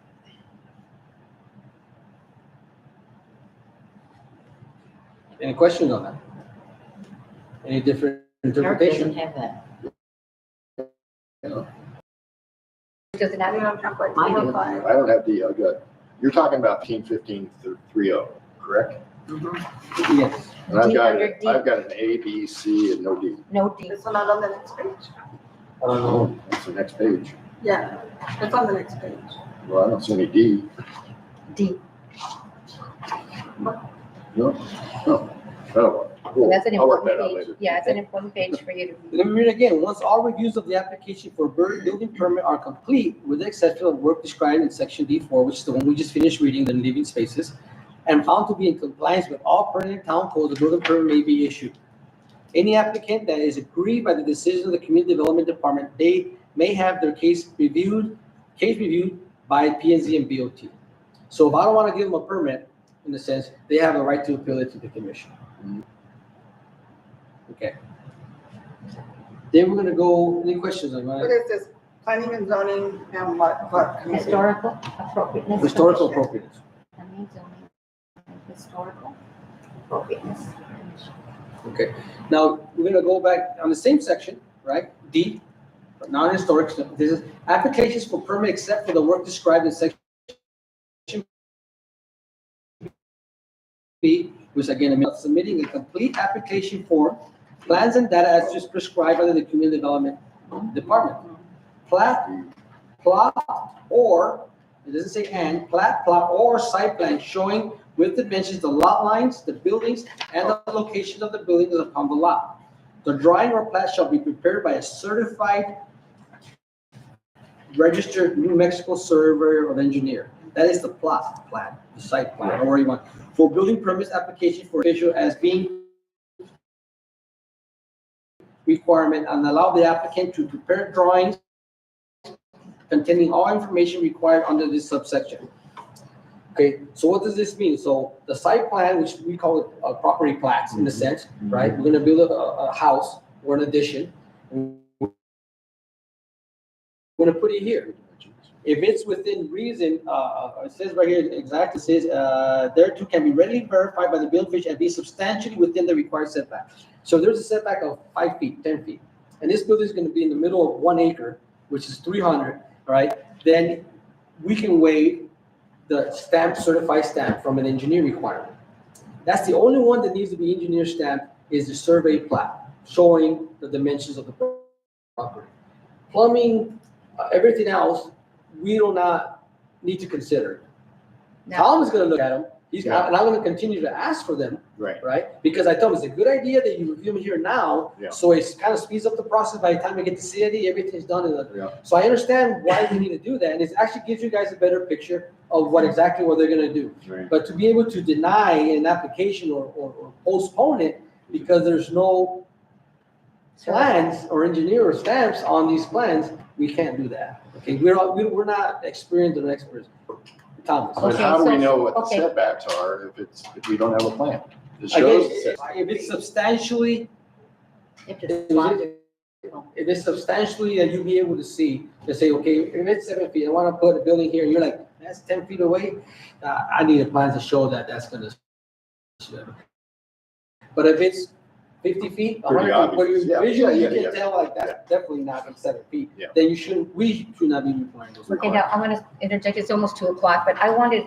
Any questions on that? Any different Ours doesn't interpretation? have that. Does it have? Mine do. I don't have the, you're talking about 15-15-30, correct? Yes. And I've D got, under D. I've got an A, B, C, and no D. No D. It's not on the next page. I don't know. Oh, that's the next page. Yeah, it's on the next page. Well, I don't see any D. D. No? No. Oh, cool. That's an I'll work important that out page. later. Yeah, it's an important page for you to read. Let me read again. Once all reviews of the application for a building permit are complete, with the exception of work described in section D4, which is the one we just finished reading, the living spaces, and found to be in compliance with all pertinent town codes, the building permit may be issued. Any applicant that is aggrieved by the decision of the Community Development Department, they may have their case reviewed by P&Z and BOT. So if I don't want to give them a permit, in the sense, they have a right to appeal it to the commission. Okay, Then we're gonna go, any questions on What that? is this, planning and zoning and what committee? Historical appropriateness. Historical appropriateness. Planning, zoning, Historical appropriateness. Okay, now we're gonna go back on the same section, right? D, non-historic, so this is applications for permit except for the work described in section B, which again, submitting a complete application form, plans and data as just prescribed under the Community Development Department. Plat, plot, or, it doesn't say and, plat, plot, or site plan showing with dimensions the lot lines, the buildings, and the locations of the buildings upon the lot. The drawing or plat shall be prepared by a certified registered New Mexico surveyor or engineer. That is the plot plan, the site plan, or whatever you want. For building permits application for official as being requirement and allow the applicant to prepare drawings containing all information required under this subsection. Okay, so what does this mean? So the site plan, which we call it property plats in a sense, right? We're gonna build a house or an addition. We're gonna put it here. If it's within reason, it says right here, exactly, it says, thereto can be readily verified by the building official and be substantially within the required setback. So there's a setback of 5 feet, 10 feet, and this building is gonna be in the middle of 1 acre, which is 300, right? Then we can waive the stamp, certified stamp from an engineer requirement. That's the only one that needs to be engineer stamped is the survey plat, showing the dimensions of the property. Plumbing, everything else, we do not need to consider. Now- Tom is gonna look at them, and Yeah. I'm gonna continue to ask for them, Right. right? Because I told him it's a good idea that you review them here now, Yeah. so it kind of speeds up the process. By the time we get to CID, everything's done. Yeah. So I understand why we need to do that, and it actually gives you guys a better picture of what exactly what they're gonna do. Right. But to be able to deny an application or postpone it because there's no plans or engineer or stamps on these plans, we can't do that. Okay, we're not experienced or experts. Thomas. But Okay, how do we so- know what the okay. setbacks are if we don't have a plan? It Again, shows the setback. if it's substantially, If if it's lot- it's substantially that you'll be able to see, to say, okay, if it's 7 feet, I wanna put a building here, and you're like, that's 10 feet away, I need a plan to show that that's gonna. But if it's 50 feet, Pretty 100 feet, where obvious. you Yeah, visually yeah, you yeah. can tell like that's definitely not 7 feet, Yeah. then we should not be requiring those. Okay, now I'm gonna interject, it's almost 2 o'clock, but I wanted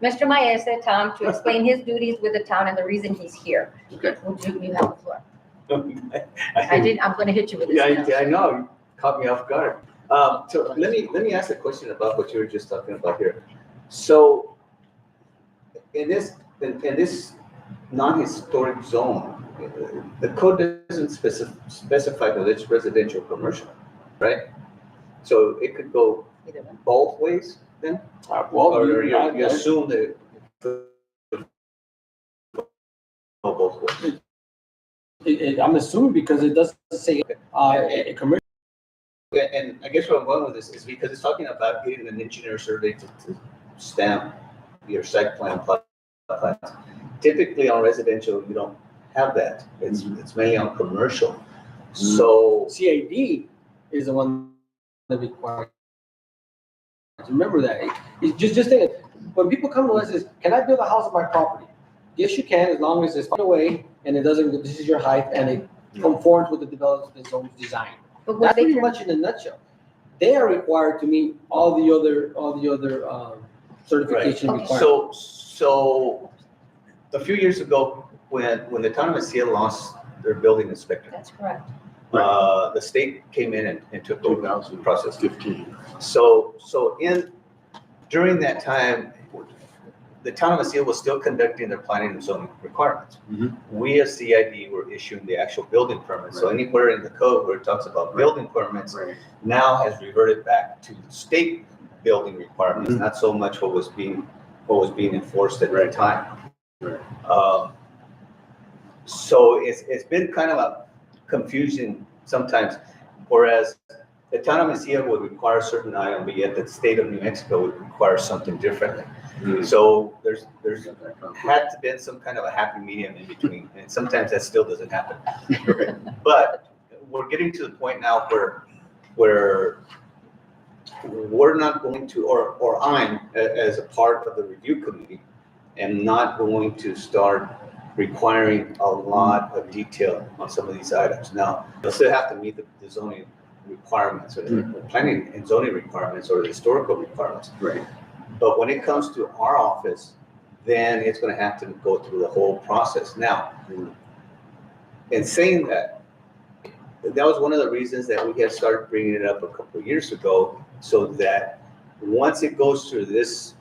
Mr. Maese, Tom, to explain his duties with the town and the reason he's here. Okay. Would you have the floor? I'm gonna hit you with this. Yeah, I know, you caught me off guard. So let me ask a question about what you were just talking about here. So in this non-historic zone, the code doesn't specify whether it's residential or commercial, right? So it could go Either one. both ways then? Well, Or you assume that it could go both ways? I'm assuming because it doesn't say, a commercial. Yeah, and I guess where I'm going with this is because it's talking about getting an engineer survey to stamp your site plan plans. Typically on residential, you don't have that. It's mainly on commercial. So, CAD is the one that requires. Remember that. It's just think, when people come to us is, can I build a house on my property? Yes, you can, as long as it's far away and it doesn't, this is your height and it conforms with the development zone's design. But what That's they pretty can, much in a nutshell. They are required to meet all the other certification Right. requirements. so a few years ago, when the town of Mesilla lost their building inspector, that's correct. the state came in and took over the process. 2015. So during that time, the town of Mesilla was still conducting their planning and zoning requirements. Mhm. We as CID were issuing the actual building permits. So Right. anywhere in the code where it talks about building permits Right. now has reverted back to the state building requirements, Mhm. not so much what was being enforced at the Right. time. Right. So it's been kind of a confusion sometimes, whereas the town of Mesilla would require a certain item, but yet the state of New Mexico would require something differently. Mhm. So there's had to been some kind of a happy medium in between, and sometimes that still doesn't happen. But we're getting to the point now where we're not going to, or I'm, as a part of the review committee, am not going to start requiring a lot of detail on some of these items. Now, they'll still have to meet the zoning requirements, or the planning and zoning requirements, or the historical requirements. Right. But when it comes to our office, then it's gonna have to go through the whole process. Now, in saying that, that was one of the reasons that we had started bringing it up a couple of years ago, so that once it goes through this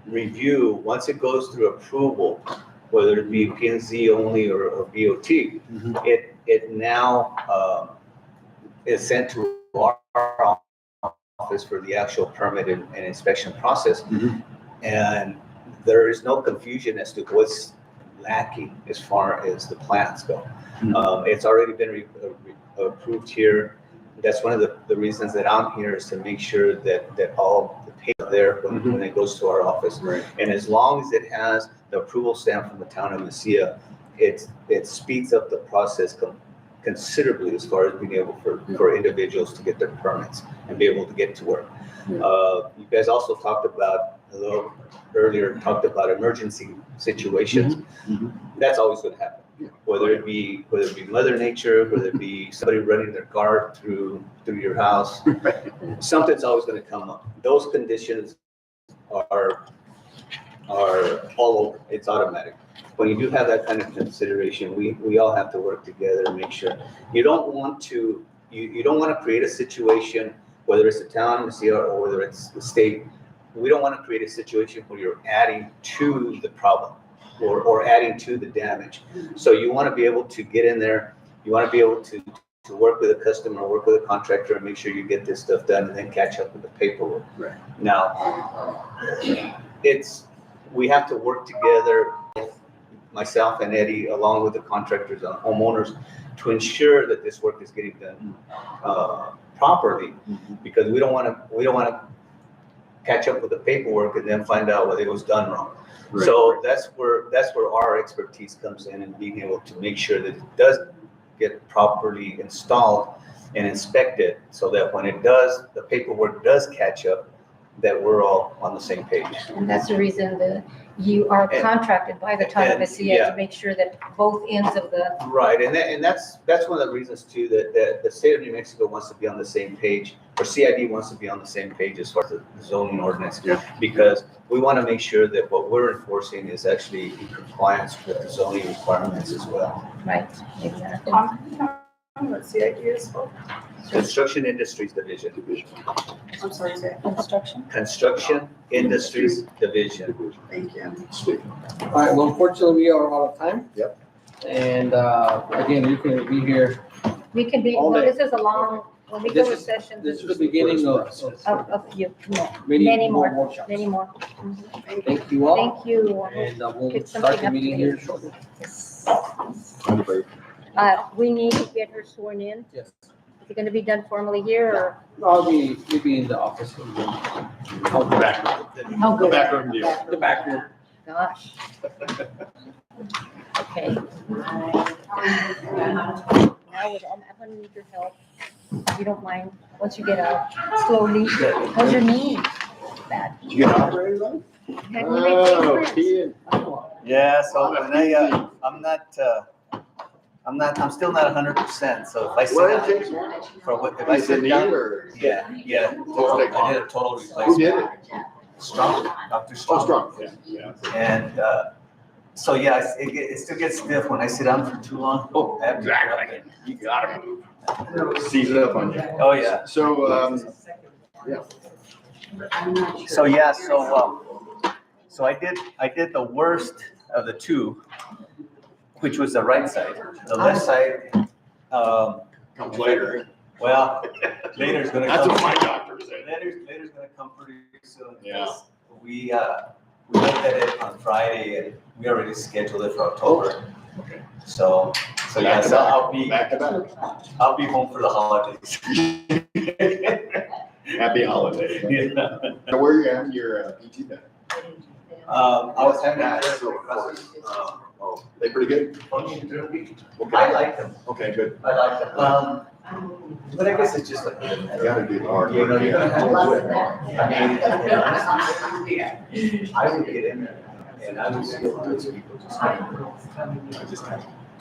review, once it goes through approval, whether it be P and Z only or BOT, it now is sent to our office for the actual permit and inspection process. And there is no confusion as to what's lacking as far as the plans go. It's already been approved here. That's one of the reasons that I'm here, is to make sure that all the papers are there when it goes to our office. Right. And as long as it has the approval stamp from the town of Mesilla, it speeds up the process considerably as far as being able for individuals to get their permits and be able to get to work. You guys also talked about, a little earlier, talked about emergency situations. That's always going to happen. Whether it be Mother Nature, whether it be somebody running their car through your house, something's always going to come up. Those conditions are all over. It's automatic. When you do have that kind of consideration, we all have to work together and make sure. You don't want to create a situation, whether it's the town, or whether it's the state. We don't want to create a situation where you're adding to the problem or adding to the damage. So you want to be able to get in there. You want to be able to work with a customer, work with a contractor, and make sure you get this stuff done, and then catch up with the paperwork. Right. Now, we have to work together, myself and Eddie, along with the contractors and homeowners, to ensure that this work is getting done properly, because we don't want to catch up with the paperwork and then find out whether it was done wrong. Right. So that's where our expertise comes in, and being able to make sure that it does get properly installed and inspected, so that when the paperwork does catch up, that we're all on the same page. And that's the reason that you are contracted by the town of Mesilla to make sure that both ends of the. Right, and that's one of the reasons too, that the state of New Mexico wants to be on the same page, or CID wants to be on the same page as far as the zoning ordinance. Yeah. Because we want to make sure that what we're enforcing is actually in compliance with the zoning requirements as well. Right, exactly. What CID is for? Construction Industries Division. I'm sorry, say, Construction. Construction Industries Division. thank you. Sweet. All right, well, unfortunately, we are out of time. Yep. And, again, you can be here. We can be, All well, day. this is a long, when we This go to is- session, This is the beginning of of you, many many more more, workshops. many more. Thank you all. Thank you. And we'll Pick start something the up meeting later. here shortly. We need to get her sworn in. Yes. Is it gonna be done formally here, or? I'll be in the office. The back room. Oh, The back room deal. The back room. Gosh. Okay. Now, I'm gonna need your help, if you don't mind, once you get out, slowly. How's your knee? Bad. Did you get operated on? Have you made favorites? Ian. Yeah, so when I'm still not 100%, so if I sit Well, it down, takes one. if I Is it sit knee down, or? yeah, I did a total Who replacement. did it? Strong, Dr. Oh, Strong. strong. Yeah. And, so yeah, it still gets stiff when I sit down for too long. Oh, I have to- Exactly. You gotta move. Seize it up on you. Oh, yeah. So, So, yeah, so I did the worst of the two, which was the right side. The left side, comes later. well, later's gonna That's come. what my doctor said. Later's gonna come pretty soon. Yeah. We looked at it on Friday and we already scheduled it for October. Okay. So yeah, Back to so back. Back to back. I'll be home for the holidays. Happy holiday. Yeah. So where you at, your PT then? I was having. That's so Oh, they pretty good? I like them. Okay, good. I like them. But I guess it's just like, You gotta do hard. you know, you're gonna have to do it. Yeah. I mean, I would get in there and I would see a lot of those people just.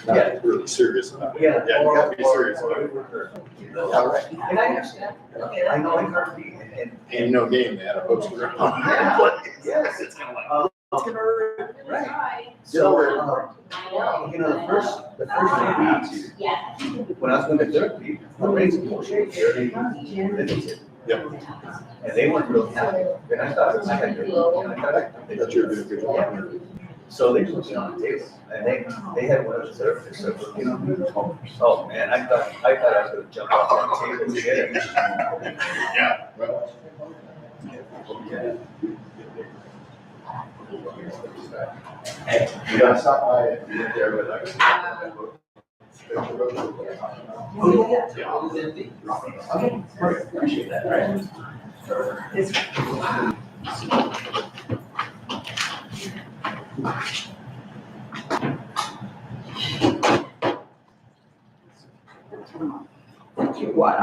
Yeah. Really serious about it. Yeah. Yeah, you gotta be serious about it. All right. And I understand. I know I can't be, and. Ain't no game, they had a poster. Yes, it's gonna like. It's gonna hurt, right? So, you know, the first 2 weeks, when I was going to therapy, I raised more shade there than they did. Yeah. And they weren't real happy. And I thought, I had good. That's your good, good job. So they put me on the table and they had one of the therapists, so, you know, oh man, I thought I was gonna jump off that table and get it. Yeah. Well, Yeah. hey, you gotta stop by and get there, but like. Okay, perfect. Appreciate that, right? What do you want me?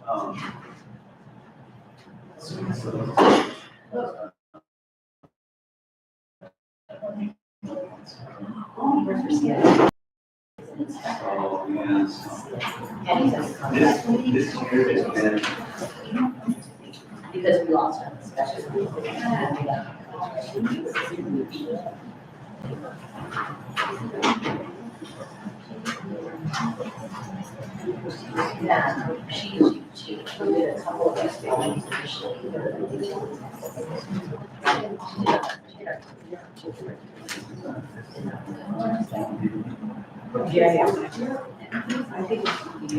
Oh, yes. This year has been. Because we lost him, especially. Yeah, she did a couple of things.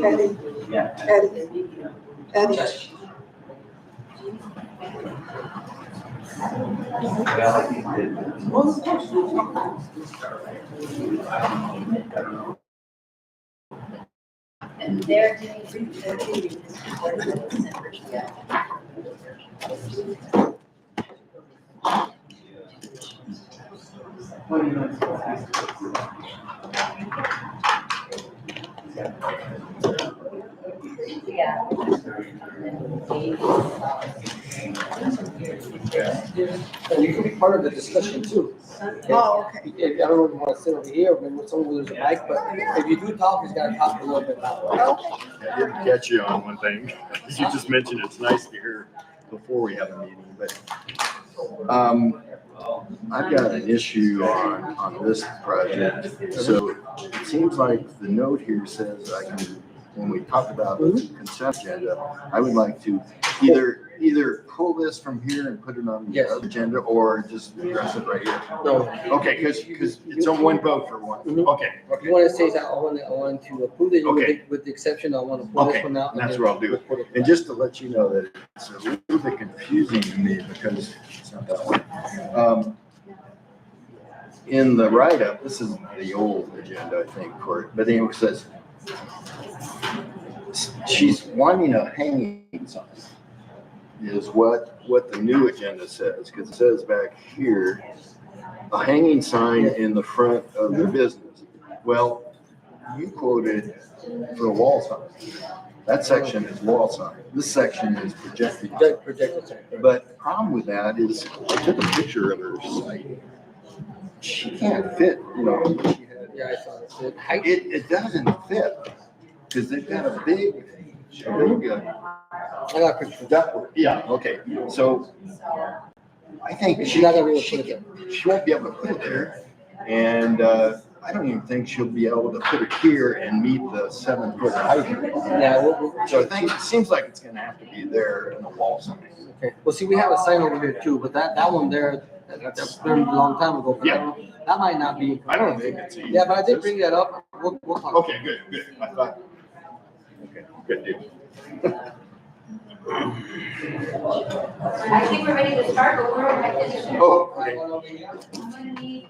Eddie, Yeah. Eddie. Well, I think that. And they're. Yeah. And you can be part of the discussion too. Oh, okay. I don't know if you want to sit over here, maybe with someone with a mic, but if you do talk, you gotta talk a little bit loud. I did catch you on one thing. You just mentioned it's nice to hear before we have a meeting, but I've got an issue on this project. So it seems like the note here says I can, when we talk about the consent agenda, I would like to either pull this from here and put it on the Yes. other agenda or just address it right here. No, Okay, because it's on one vote for one. Mhm. Okay, if you want to say that, I want to approve it Okay. with the exception, I want to pull this Okay, one out. and that's then where I'll do it. we'll put And just to let you know that it's a little bit confusing to me because it's not that one. In the write-up, this is the old agenda, I think, for it, but anyway, it says she's wanting a hanging sign is what the new agenda says, because it says back here, a hanging sign in the front of the business. Well, you quoted for a wall sign. That section is wall sign. This section is projected. Projected sign. But the problem with that is I took a picture of her site. She can't fit, she had, Yeah, I saw it. The height, it doesn't fit because they've got a big, I got a picture. yeah, okay. So I think She's not gonna be able to put it there. she won't be able to put it there. And I don't even think she'll be able to put it here and meet the 7-foot height. Yeah, So I think it seems like it's gonna have to be there in the wall sign. okay. Well, see, we have a sign over here too, but that one there, that's been a long time ago. But I don't know, that might not be. I don't think it's. Yeah, but I did bring that up. We'll talk. Okay, good. I thought. Okay, good deal. I think we're ready to start, but we're. Oh, okay. I'm gonna need,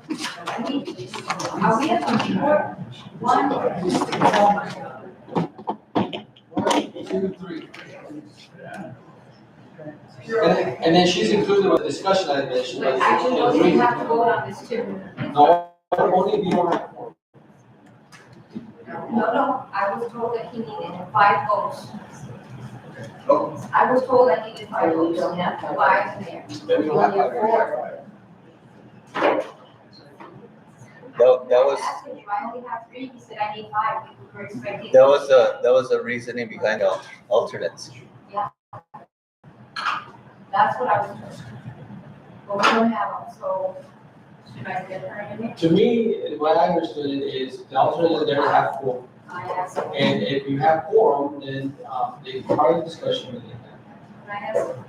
Are we at 24? One, Two, three. And then she's included with the discussion item that she was. actually, don't you have to vote on this too? No, only if you don't have. No, I was told that he needed 5 votes. Oh. I was told I needed 5 votes, not 5 in there. Then we don't have Only 4. That was, I asked him, I only have 3, he said I need 5, we were expecting. that was the reasoning behind the alternates. That's what I was told. But we don't have them, so should I get her in there? To me, what I understood it is the alternate is there to have quorum. I asked him. And if you have quorum, then, they part of the discussion with you. Can I ask him?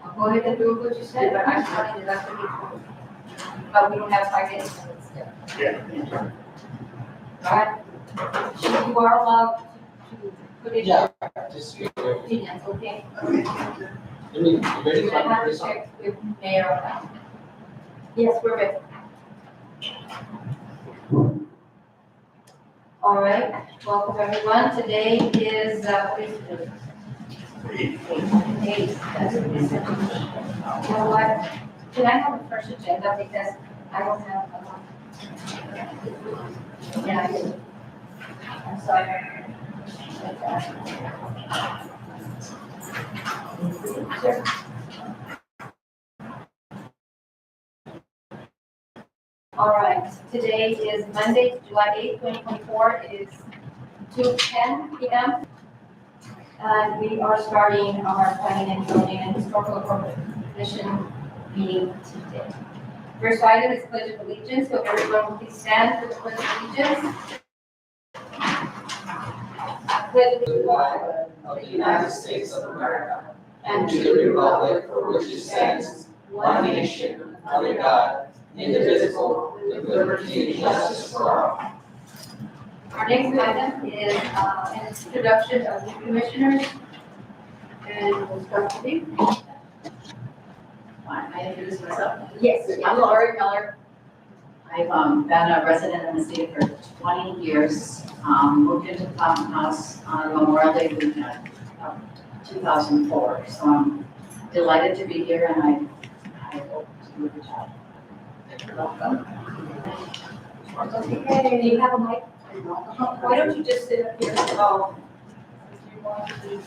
I'll go ahead and do what you said, but I'm telling you that's what he told me. But we don't have 5 days. Yeah. Alright, you are allowed to put in Yeah. your Just, opinions, okay? I mean, you ready I have for to check with Mayor on that. Yes, we're ready. All right, welcome everyone. Today is, what is it? 8. That's what it is. You know what? Can I have a fresh agenda because I don't have a lot. Yeah, I do. I'm sorry. Sure. All right, today is Monday, July 8th, 2024. It is 2:10 p.m. And we are starting our planning and zoning and historical commission meeting today. First item is pledge of allegiance, so everyone will please stand for the pledge of allegiance. I pledge allegiance of the United States of America and to the republic for which it stands, one nation, under God, indivisible, with liberty and justice for all. Our next item is an introduction of new commissioners. And we'll start with you. I introduce myself. Yes. I'm Lori Miller. I've been a resident in the city for 20 years. Moved into the Fountain House on Memorial Day weekend of 2004. So I'm delighted to be here and I hope to do a good job. Welcome. Okay, do you have a mic? Why don't you just sit up here and go? If you want to do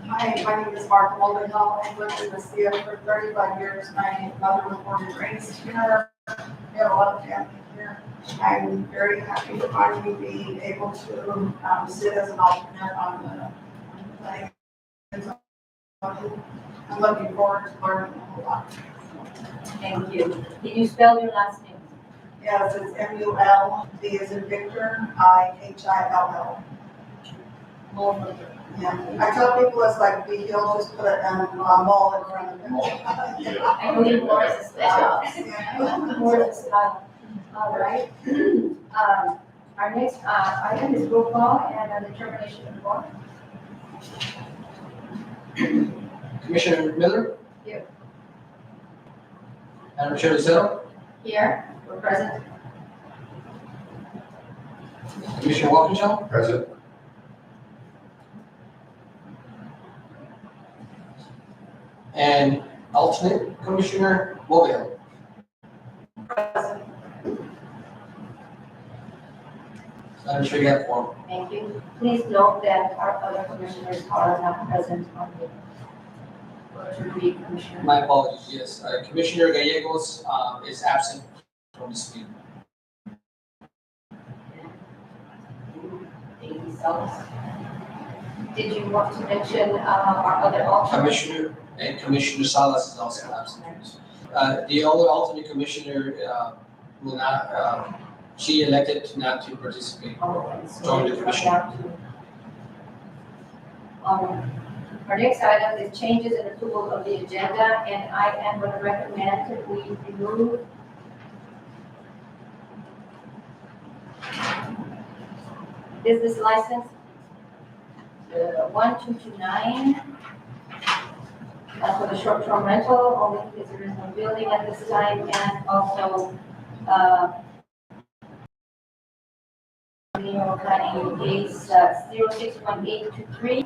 Hi, my name is Mark Moldenhall. I've lived in Mesilla for 35 years. My mother was born and raised here. We have a lot of family here. I'm very happy to finally be able to sit as an alternate on the planning and zoning. I'm looking forward to learning a whole lot. Thank you. Can you spell your last name? Yes, it's MUL, V as in Victor, IHILL. Yeah, I tell people it's like B Hill, just put a mall in front of it. I believe Morris is style. Morris is style. All right. Our next item is roll call and a determination of vote. Commissioner Miller? Here. Madam Chair Lucero? Here, we're present. Commissioner Walkinshaw? Present. And alternate Commissioner Vogel? Madam Chair, you have four. Thank you. Please note that our other commissioners are not present on the to be commissioner. My apologies, yes. Commissioner Gallegos is absent from this meeting. Did you want to mention our other alternates? Commissioner Salas is also absent. The other alternate commissioner will not, she elected not to participate. Join the commission. Our next item is changes in approval of the agenda, and I am going to recommend that we remove business license, 1229. For the short-term rental, only because there is no building at this time, and also, planning case 061823,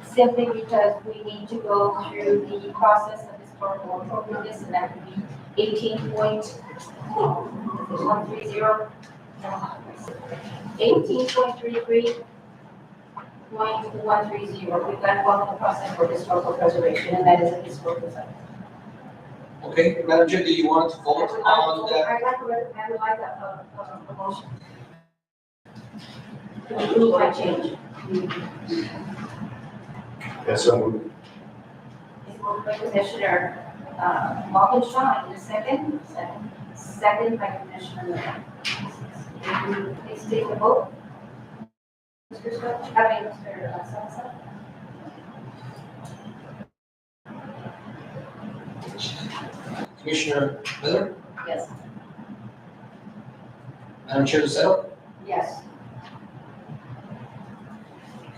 simply because we need to go through the process of historical appropriateness, and that would be 18.130, 18.33.130. We've got one in the process for historical preservation, and that is a historical site. Okay, Madam Chair, do you want to vote on that? I would like a motion. To approve my change. Yes, so moved. It's moved by Commissioner Walkinshaw, in a second. Second by Commissioner Miller. Please take the vote. Mr. Scott, Mr. Salazar. Commissioner Miller, Yes. Madam Chair Lucero, Yes.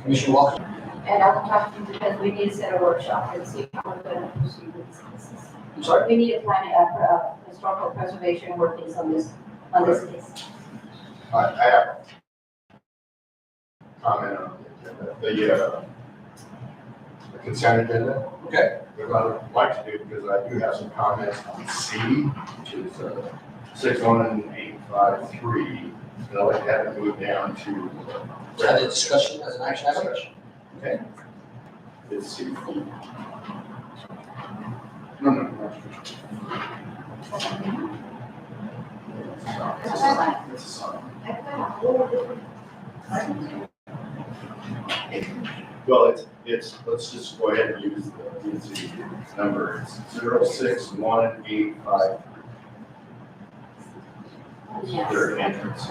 Commissioner Walker. And I will talk to you because we need to set a workshop and see how we're going to proceed with this. I'm sorry? We need to plan historical preservation workings on this case. I have a comment on the consent agenda. Okay. What I'd like to do, because I do have some comments on C, which is 61853, and I'd like to have it move down to. Have a discussion as an action item? Okay. It's C. No. It's a sign. Well, it's, let's just go ahead and use the number, it's 06185, Yes. their entrance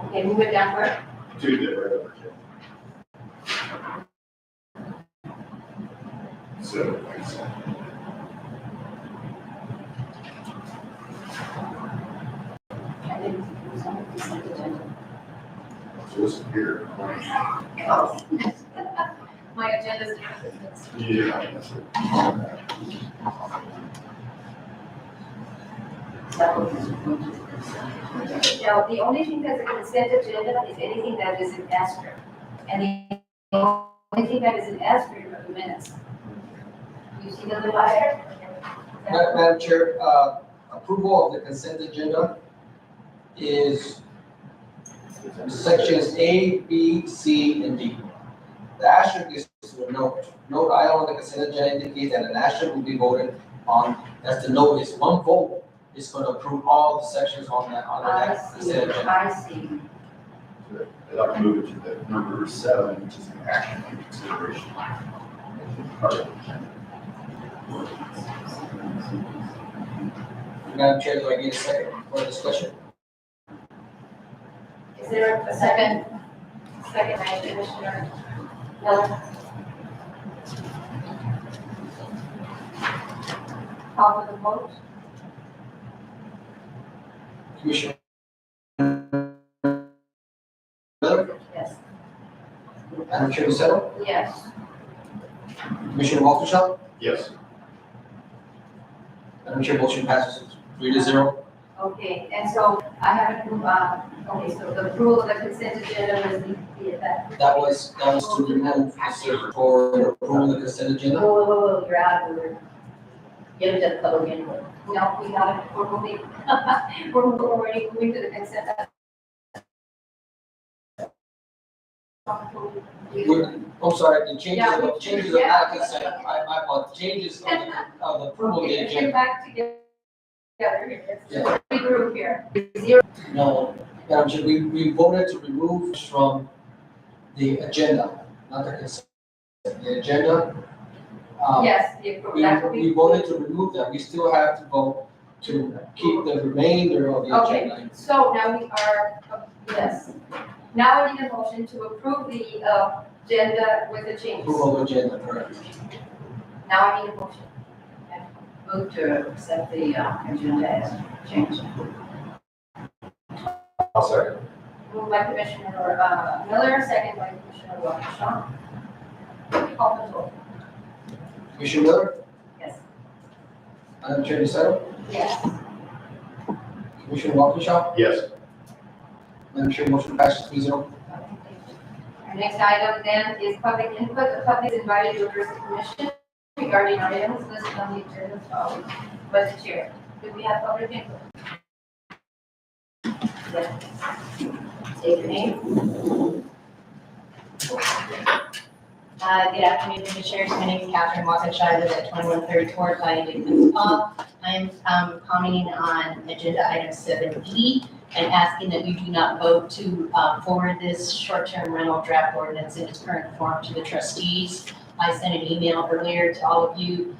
Okay, move it down where? to the river. So, just here. My agenda's different. Yeah. Now, the only thing that's a consent agenda is anything that is an asterisk. And the only thing that is an asterisk are the minutes. You see the little asterisk? Madam Chair, approval of the consent agenda is sections A, B, C, and D. The asterisk is a note. Note item on the consent agenda indicates that an asterisk will be voted on. That's the note is one vote is going to approve all the sections on that consent agenda. I see. I'd like to move it to the number 7, which is an action and consideration. Part of the agenda. Madam Chair, do I need a second for discussion? Is there a second? Second by Commissioner Miller. Call for the vote. Commissioner Miller, Yes. Madam Chair Lucero, Yes. Commissioner Walkinshaw, Yes. Madam Chair, motion passes 3-0. Okay, and so I haven't, okay, so the approval of the consent agenda was that. That was to remove for approval of the consent agenda. Whoa, you're out of order. Get it to the public input. No, we got it, we're moving, we're already moving to the consent. I'm sorry, the changes Yeah, of not consent, my fault, changes of the approval of the Okay, let's get agenda. back together here. Yeah. Let's regroup here. Zero. No, Madam Chair, we voted to remove from the agenda, not the consent. The agenda. Yes, the approval, that will We be. voted to remove that, we still have to vote to keep the remainder of the Okay, agenda. so now we are, yes. Now I need a motion to approve the agenda with the changes. Approval of agenda, correct. Now I need a motion. Move to accept the agenda as changed. I'll second. Moved by Commissioner Miller, second by Commissioner Waukesha. Call for the vote. Commissioner Miller, Yes. Madam Chair DeSanto, Yes. Commissioner Waukesha, Yes. Madam Chair, motion passes 3-0. Our next item then is public input. The public is invited to address the commission regarding items listed on the agenda. Vice Chair, do we have public input? Yes. State your name. Good afternoon, Commissioners. My name is Catherine Waukesha. I live at 2134 Planning Dickens Hall. I am commenting on agenda item 7E and asking that you do not vote to forward this short-term rental draft ordinance in its current form to the trustees. I sent an email earlier to all of you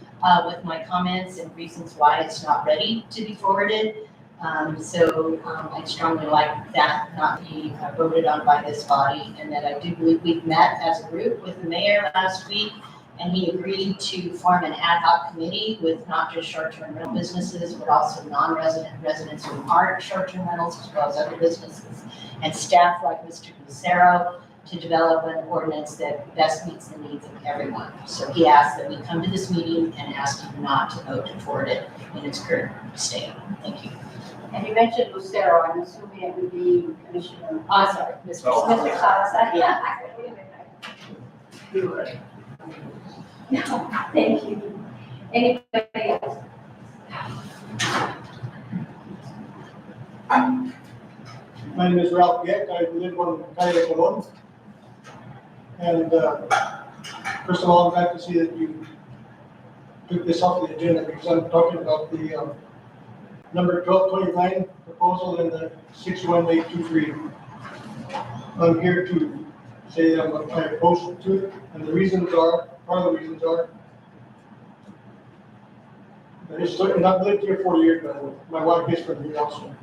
with my comments and reasons why it's not ready to be forwarded. I'd strongly like that not be voted on by this body, and that I do believe we've met as a group with the mayor last week, and he agreed to form an ad hoc committee with not just short-term rental businesses, but also non-resident residents who aren't short-term rentals, as well as other businesses, and staff like Mr. Lucero, to develop an ordinance that best meets the needs of everyone. So he asked that we come to this meeting and ask you not to vote to forward it in its current state. Thank you. And you mentioned Lucero, I'm assuming it would be Commissioner. Sorry, Mr. Mr. Salazar. Yeah. No, thank you. Anybody else? My name is Ralph Geck. I live on Calle Colon. And first of all, I'm glad to see that you took this off the agenda because I'm talking about the number 1229 proposal in the 61823. I'm here to say that I opposed to it, and the reasons are, part of the reasons are, and I've lived here 40 years, by the way. My wife is from here also.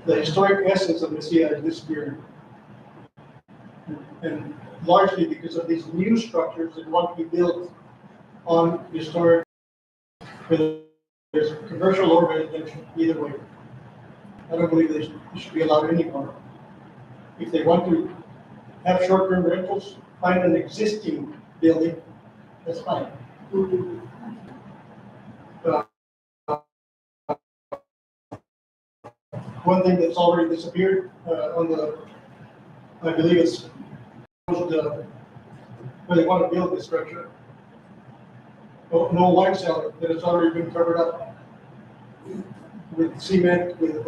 The historic essence of Mesilla is disappearing. And largely because of these new structures that want to be built on historic, whether there's commercial or residential, either way. I don't believe they should be allowed anymore. If they want to have short-term rentals, find an existing building, that's fine. One thing that's already disappeared on the, I believe it's where they want to build this structure. No wine cellar that has already been covered up with cement, with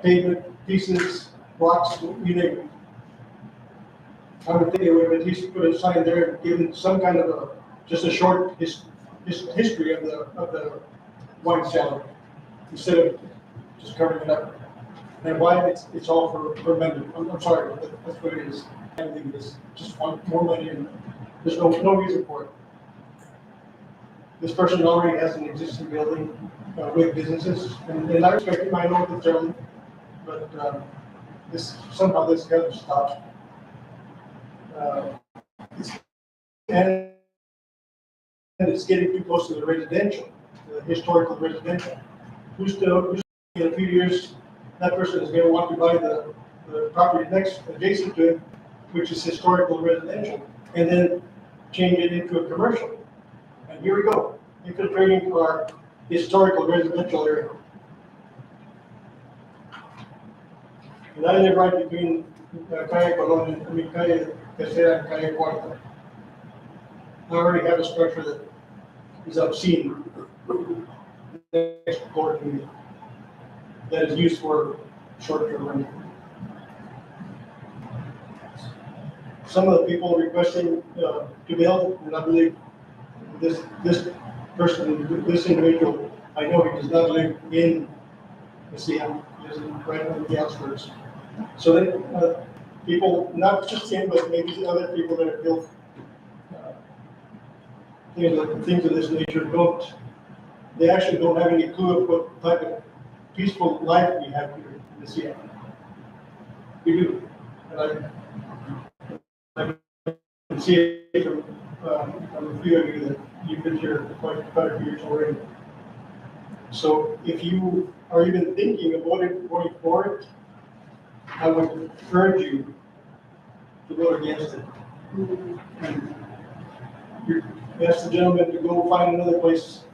pavement pieces, rocks, you name it. I would think they would have at least put a sign there and given some kind of just a short history of the wine cellar instead of just covering it up. And why it's all for men. I'm sorry, but that's what it is. I think it's just want more money and there's no reason for it. This person already has an existing building with businesses, and I respect him, I know it's early, but somehow this got to stop. And it's getting too close to the residential, the historical residential. Who's in a few years, that person is going to want to buy the property next, adjacent to it, which is historical residential, and then change it into a commercial. And here we go, infiltrating our historical residential area. And I live right between Calle Colon, Calle Tercera and Calle Cuarta. I already have a structure that is obscene next door to me that is used for short-term rental. Some of the people requesting to build, and I believe this person, this individual, I know he does not live in Mesilla, he lives right on the outskirts. So that people, not just him, but maybe other people that have built things of this nature they actually don't have any clue of what type of peaceful life we have here in Mesilla. We do. And I can see it from a few of you that you've been here quite a few years already. So if you or even thinking of voting for it, I would urge you to vote against it. And ask the gentleman to go find another place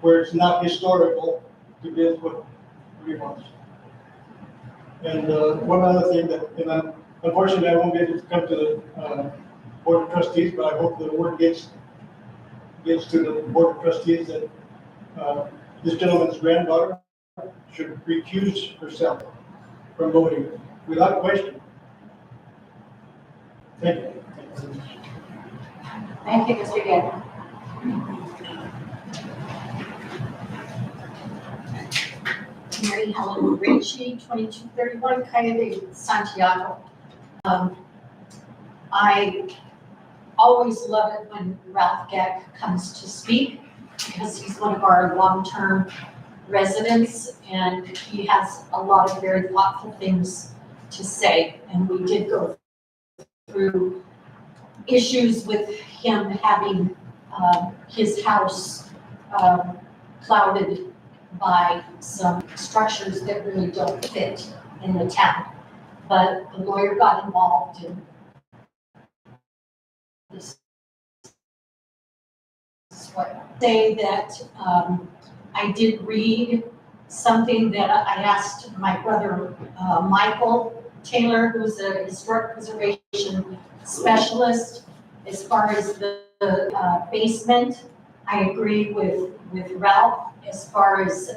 where it's not historical to build what he wants. And one other thing that, and unfortunately I won't be able to come to the Board of Trustees, but I hope the word gets to the Board of Trustees that this gentleman's granddaughter should recuse herself from voting without question. Thank you. Thank you, Mr. Guerra. Mary Helen Ritchie, 2231 Coyote, Santiago. I always love it when Ralph Geck comes to speak because he's one of our long-term residents and he has a lot of very thoughtful things to say. And we did go through issues with him having his house clouded by some structures that really don't fit in the town. But the lawyer got involved in this. Say that I did read something that I asked my brother Michael Taylor, who's a historic preservation specialist, as far as the basement. I agree with Ralph as far as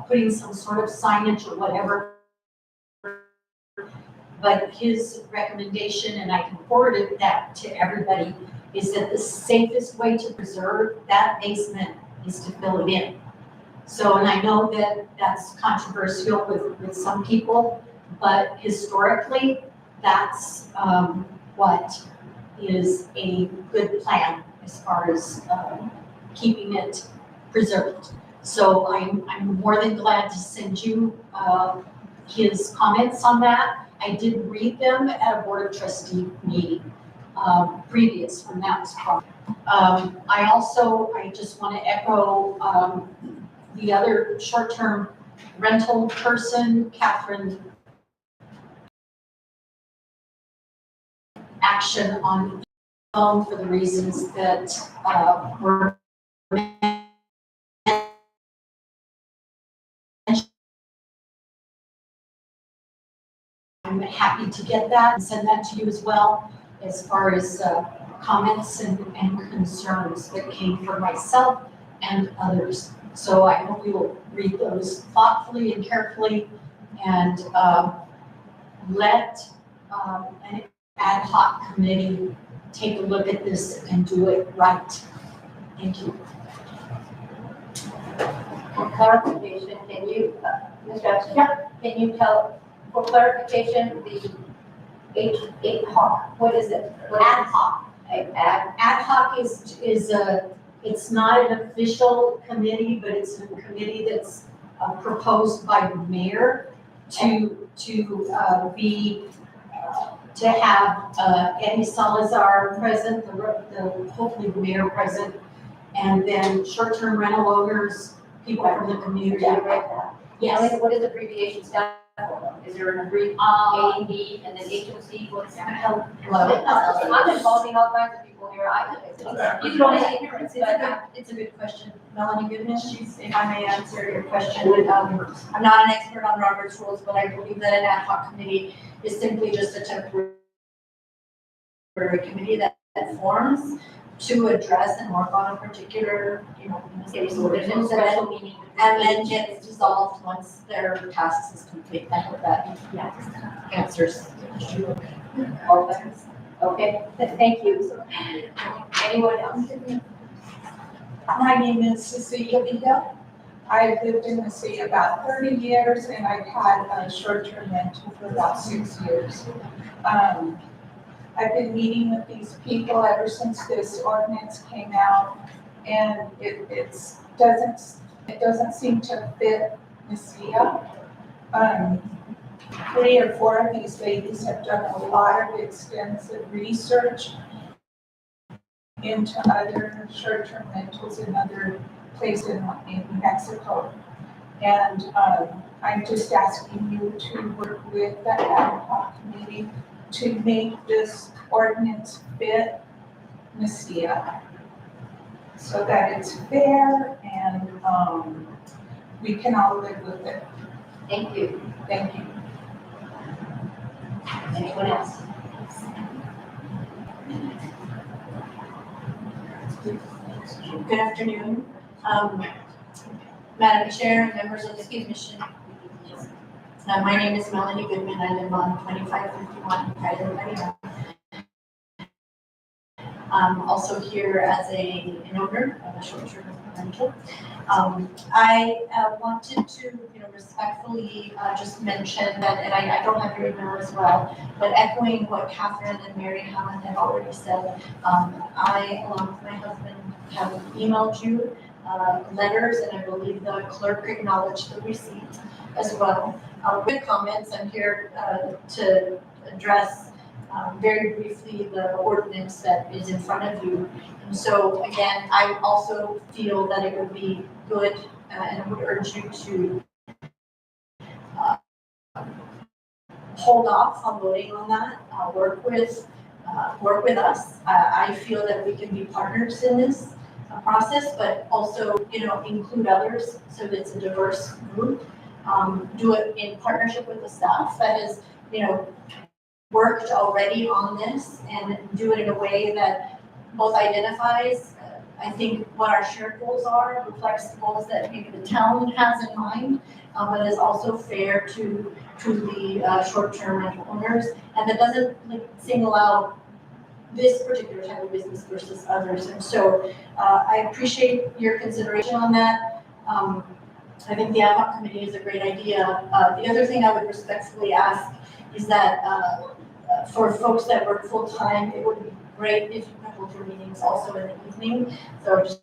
putting some sort of signage or whatever. But his recommendation, and I can forward that to everybody, is that the safest way to preserve that basement is to fill it in. So, and I know that that's controversial with some people, but historically, that's what is a good plan as far as keeping it preserved. So I'm more than glad to send you his comments on that. I did read them at a Board of Trustee meeting previous when that was brought. I just want to echo the other short-term rental person, Catherine, action on phone for the reasons that were mentioned. I'm happy to get that and send that to you as well, as far as comments and concerns that came from myself and others. So I hope you will read those thoughtfully and carefully and let an ad hoc committee take a look at this and do it right. Thank you. For clarification, can you, Ms. Jackson, can you tell, for clarification, the ad hoc, what is it? Ad hoc. Ad hoc is a, it's not an official committee, but it's a committee that's proposed by the mayor to have Eddie Salazar present, hopefully the mayor present, and then short-term rental owners, people from the community. I read that. Yes. What is abbreviation stand for? Is there an abbreviation, A, B, and then HOC? What's that? I'm involving all kinds of people here. You can only say ignorance, but It's a good question. Melanie Goodman, if I may answer your question. I'm not an expert on Robert's rules, but I believe that an ad hoc committee is simply just a temporary committee that forms to address and work on a particular, city solutions and then gets dissolved once their task is complete. I hope that answers. okay, thank you. Anyone else? My name is Cecilia Villa. I've lived in the city about 30 years and I've had a short-term rental for about 6 years. I've been meeting with these people ever since this ordinance came out, and it doesn't seem to fit Mesilla. 3 or 4 of these ladies have done a lot of extensive research into other short-term rentals in other places in Mexico. And I'm just asking you to work with the ad hoc committee to make this ordinance fit Mesilla, so that it's fair and, we can all live with it. Thank you. Thank you. Anyone else? Good afternoon. Madam Chair and members of the commission. My name is Melanie Goodman. I live on 2551 Kaiser Avenue. I'm also here as an owner of a short-term rental. I wanted to, respectfully just mention that, and I don't have your email as well, but echoing what Catherine and Mary Hammond had already said, I, along with my husband, have emailed you letters, and I believe the clerk acknowledged the receipt as well. With comments, I'm here to address very briefly the ordinance that is in front of you. And so again, I also feel that it would be good and I would urge you to hold off on voting on that, work with us. I feel that we can be partners in this process, but also, include others so that it's a diverse group. Do it in partnership with the staff that is, worked already on this, and do it in a way that both identifies, I think, what our shared goals are, reflects the goals that maybe the town has in mind, but is also fair to the short-term rental owners, and that doesn't single out this particular type of business versus others. And so I appreciate your consideration on that. I think the ad hoc committee is a great idea. The other thing I would respectfully ask is that for folks that work full-time, it would be great if you could hold your meetings also in the evening. So just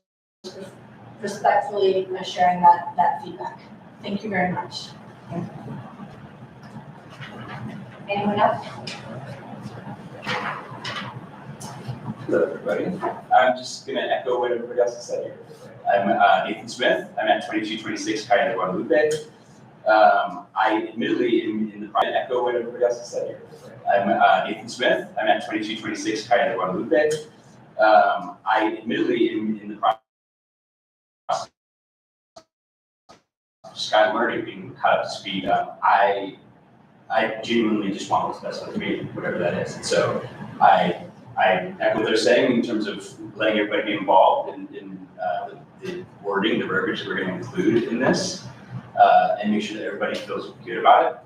respectfully sharing that feedback. Thank you very much. Anyone else? Hello, everybody. I'm just going to echo what everybody else has said here. I'm Nathan Smith. I'm at 2226 Calle de Guadalupe. I admittedly in the project echo what everybody else has said here. I'm Nathan Smith. I'm at 2226 Calle de Guadalupe. I admittedly in the process just kind of learning, being caught up to speed. I genuinely just want what's best for the community, whatever that is. And so I echo what they're saying in terms of letting everybody be involved in the wording, the verbiage that we're going to include in this, and make sure that everybody feels good about it.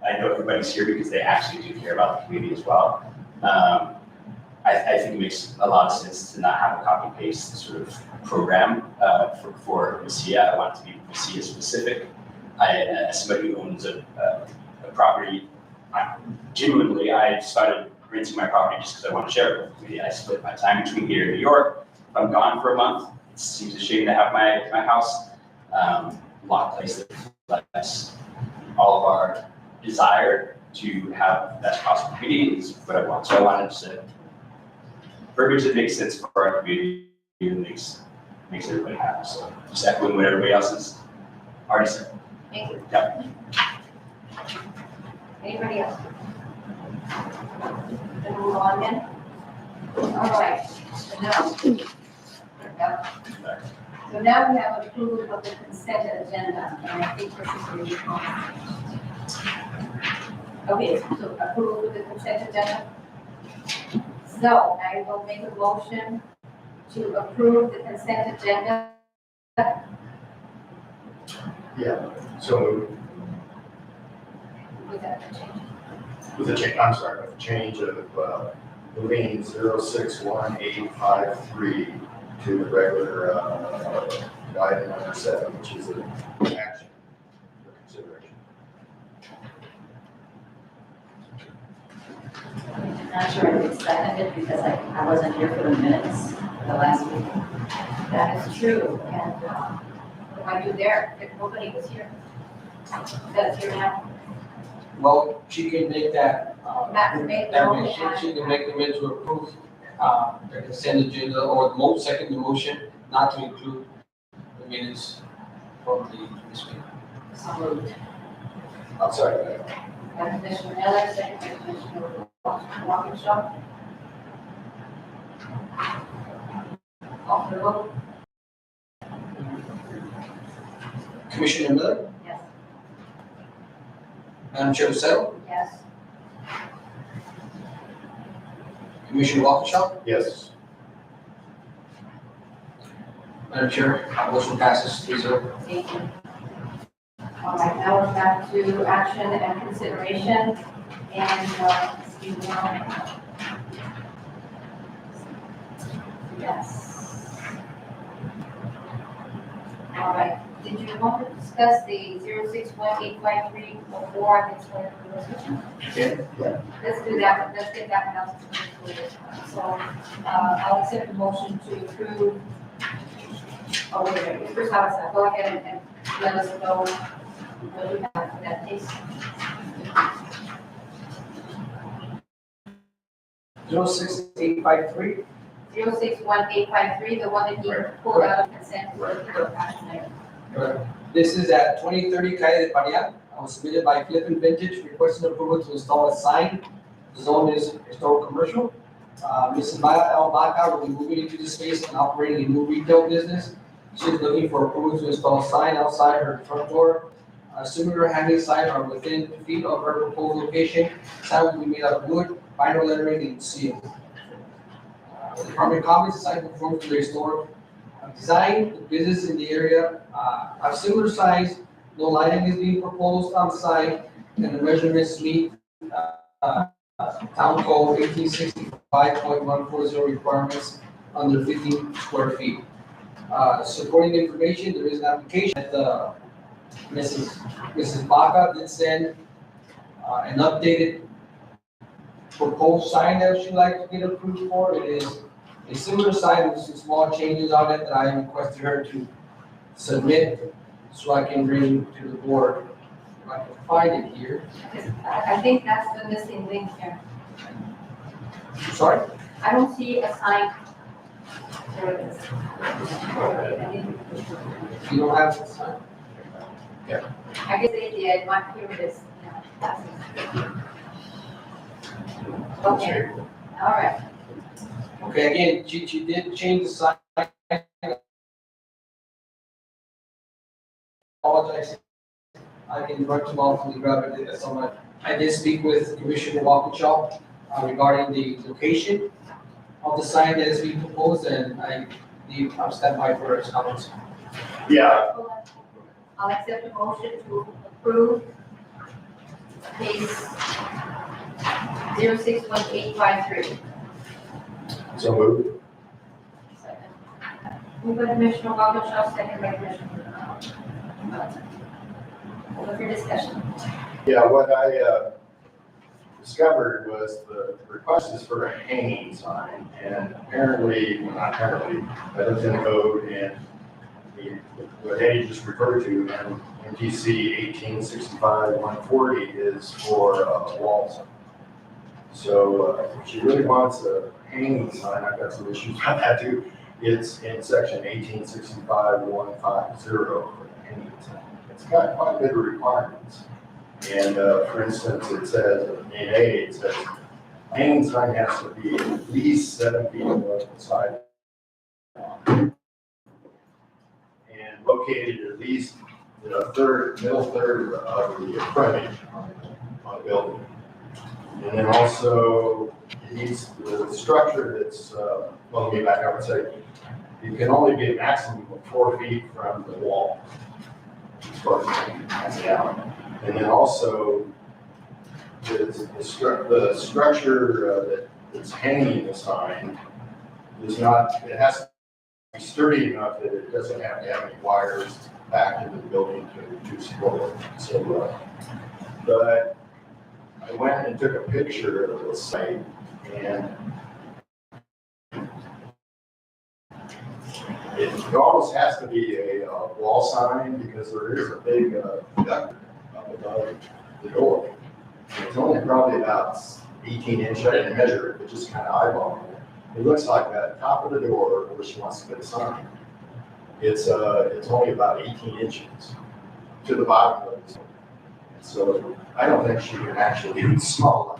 I know everybody's here because they actually do care about the community as well. I think it makes a lot of sense to not have a copy paste sort of program for Mesilla. I want it to be Mesilla specific. As somebody who owns a property, genuinely, I started renting my property just because I want to share it with the community. I split my time between here and New York. If I'm gone for a month, it seems a shame to have my house locked place that reflects all of our desire to have best possible community is what I want. So I wanted to verbiage that makes sense for our community and makes everybody happy. So just echoing what everybody else has already said. Thank you. Yep. Anybody else? Then move on then. All right. So now we have approval of the consent agenda, and I think this is really common. Okay, so approval of the consent agenda. So I will make a motion to approve the consent agenda. Yeah, so With that change. with the change, I'm sorry, with the change of moving 061853 to the regular item number 7, which is an action for consideration. Not sure I would second it because I wasn't here for the minutes the last meeting. That is true, and what do I do there if nobody was here? That's here now. Well, she can make that, Matt made the that motion. motion, she can make the motion to approve, the consent agenda, or second the motion, not to include minutes from the previous meeting. So moved. I'm sorry. By Commissioner Miller, second by Commissioner Walkinshaw. Call for the vote? Commissioner Miller, Yes. Madam Chair Lucero, Yes. Commissioner Walkinshaw, Yes. Madam Chair, motion passes 3-0. Thank you. All right, now we're back to action and consideration, and, excuse me. Yes. All right, did you want to discuss the 061853 before I get started with the resolution? Yeah. Let's do that, one. Let's get that one out. So, I'll accept the motion to approve. Oh, wait a minute, first I'll go ahead and let us know what we have for that case. 06853. 061853, the one that you pulled out of consent. This is at 2030 Calle de Parian. Was submitted by Flip and Vintage, requesting approval to install a sign. The zone is historical commercial. Mrs. Maya El Baca will be moving into the space and operating a new retail business. She's looking for approval to install a sign outside her front door. Assuming her hanging sign are within feet of her proposed location, sign will be made out of wood, vinyl lettering, and seal. The department comments, the sign conforms to the historic design. The business in the area have similar size. No lighting is being proposed on site, and the measurements meet Town Code 1865.140 requirements under 15 square feet. Supporting information, there is an application that Mrs. Baca did send an updated proposed sign that she'd like to get approved for. It is a similar sign with some small changes on it that I requested her to submit so I can bring to the board. If I can find it here. I think that's the missing link here. Sorry? I don't see a sign. There it is. You don't have the sign? I guess they did, here it is. Yeah, that's it. Okay, all right. Okay, again, she did change the sign. Apologize. I can run to and grab it at some point. I did speak with Commissioner Walkinshaw regarding the location of the sign that is being proposed, and I'm standing by for his comments. Yeah, I'll accept a motion to approve case 061853. so moved. Moved by Commissioner Walkinshaw, second by Commissioner Hudson. Open for discussion. Yeah, what I discovered was the request is for a hanging sign, and apparently, well, not apparently, I looked in the code, and what Eddie just referred to, MTC 1865-140 is for a wall sign. So if she really wants a hanging sign, I've got some issues about that too. It's in section 1865-150 for the hanging sign. It's got quite a bit of requirements. And for instance, it says, in A, it says, hanging sign has to be at least 7 feet above the sidewalk and located at least the middle third of the frontage on the building. And then also, it needs the structure that's, well, let me back up and say, it can only be a maximum of 4 feet from the wall. As far as that's down. And then also, the structure that's hanging the sign is not, it has to be sturdy enough that it doesn't have to have any wires back into the building to support it. So, but I went and took a picture of the site, and it almost has to be a wall sign because there is a big duct up above the door. And it's only probably about 18 inches. I didn't measure it, but just kind of eyeballing it. It looks like that top of the door where she wants to put a sign. It's only about 18 inches to the bottom of it. So I don't think she can actually install it.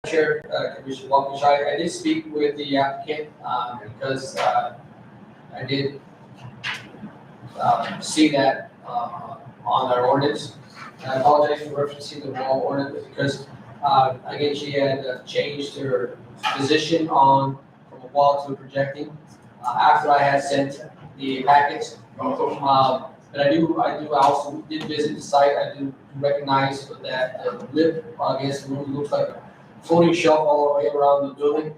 Chair, Commissioner Waukesha, I did speak with the applicant, because, I did, see that, on our ordinance. And I apologize for referencing the wall ordinance because, again, she had changed her position from a wall to a projecting, after I had sent the packets. But I also did visit the site. I do recognize that the lip, I guess, looks like a floating shelf all the way around the building.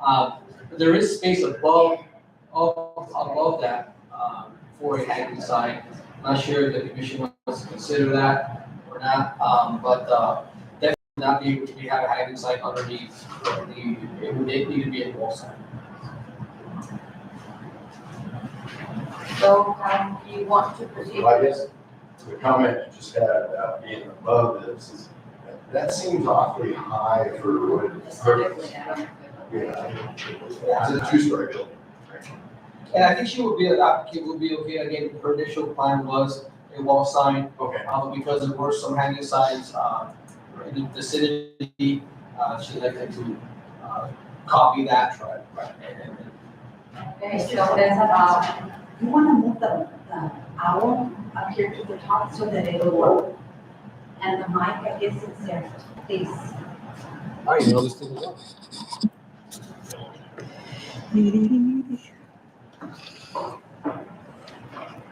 But there is space above that, for a hanging sign. I'm not sure if the commission wants to consider that or not, but, definitely not be able to have a hanging sign underneath it would need to be a wall sign. So, do you want to proceed? Well, I guess the comment you just had about being above this, that seems awfully high for what it is. It's a two-story building. And I think the applicant would be okay, again, her initial plan was a wall sign, Okay. because there were some hanging signs, in the vicinity, she'd like them to, copy that. Okay, so then, You wanna move the owl up here to the top so that it'll work? And the mic, I guess, is there, please. I didn't know this thing was up.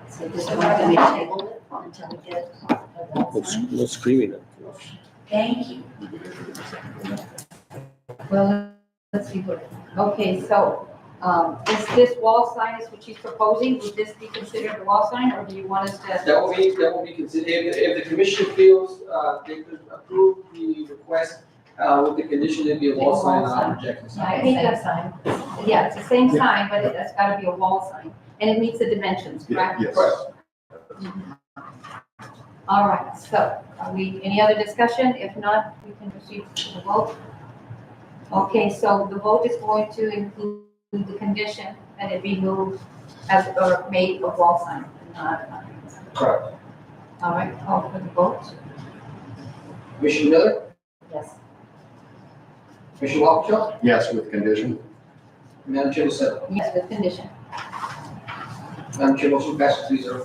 So this is why we table it until we get a wall sign. No screaming. Thank you. well, let's see what, okay, so, is this wall sign is what she's proposing? Would this be considered a wall sign, or do you want us to? That will be considered, if the commission feels, they could approve the request, with the condition it'd be a wall sign, not a projecting sign. I think that's sign. Yeah, it's the same sign, but it's gotta be a wall sign, and it meets the dimensions, correct? Yes. All right, so, any other discussion? If not, we can proceed to the vote. Okay, so the vote is going to include the condition that it be moved as, or made of wall sign, not. Correct. All right, call for the vote. Commissioner Miller, Yes. Commissioner Waukesha, Yes, with condition. Madam Chair, Lucero. Yes, with condition. Madam Chair, motion passes 3-0.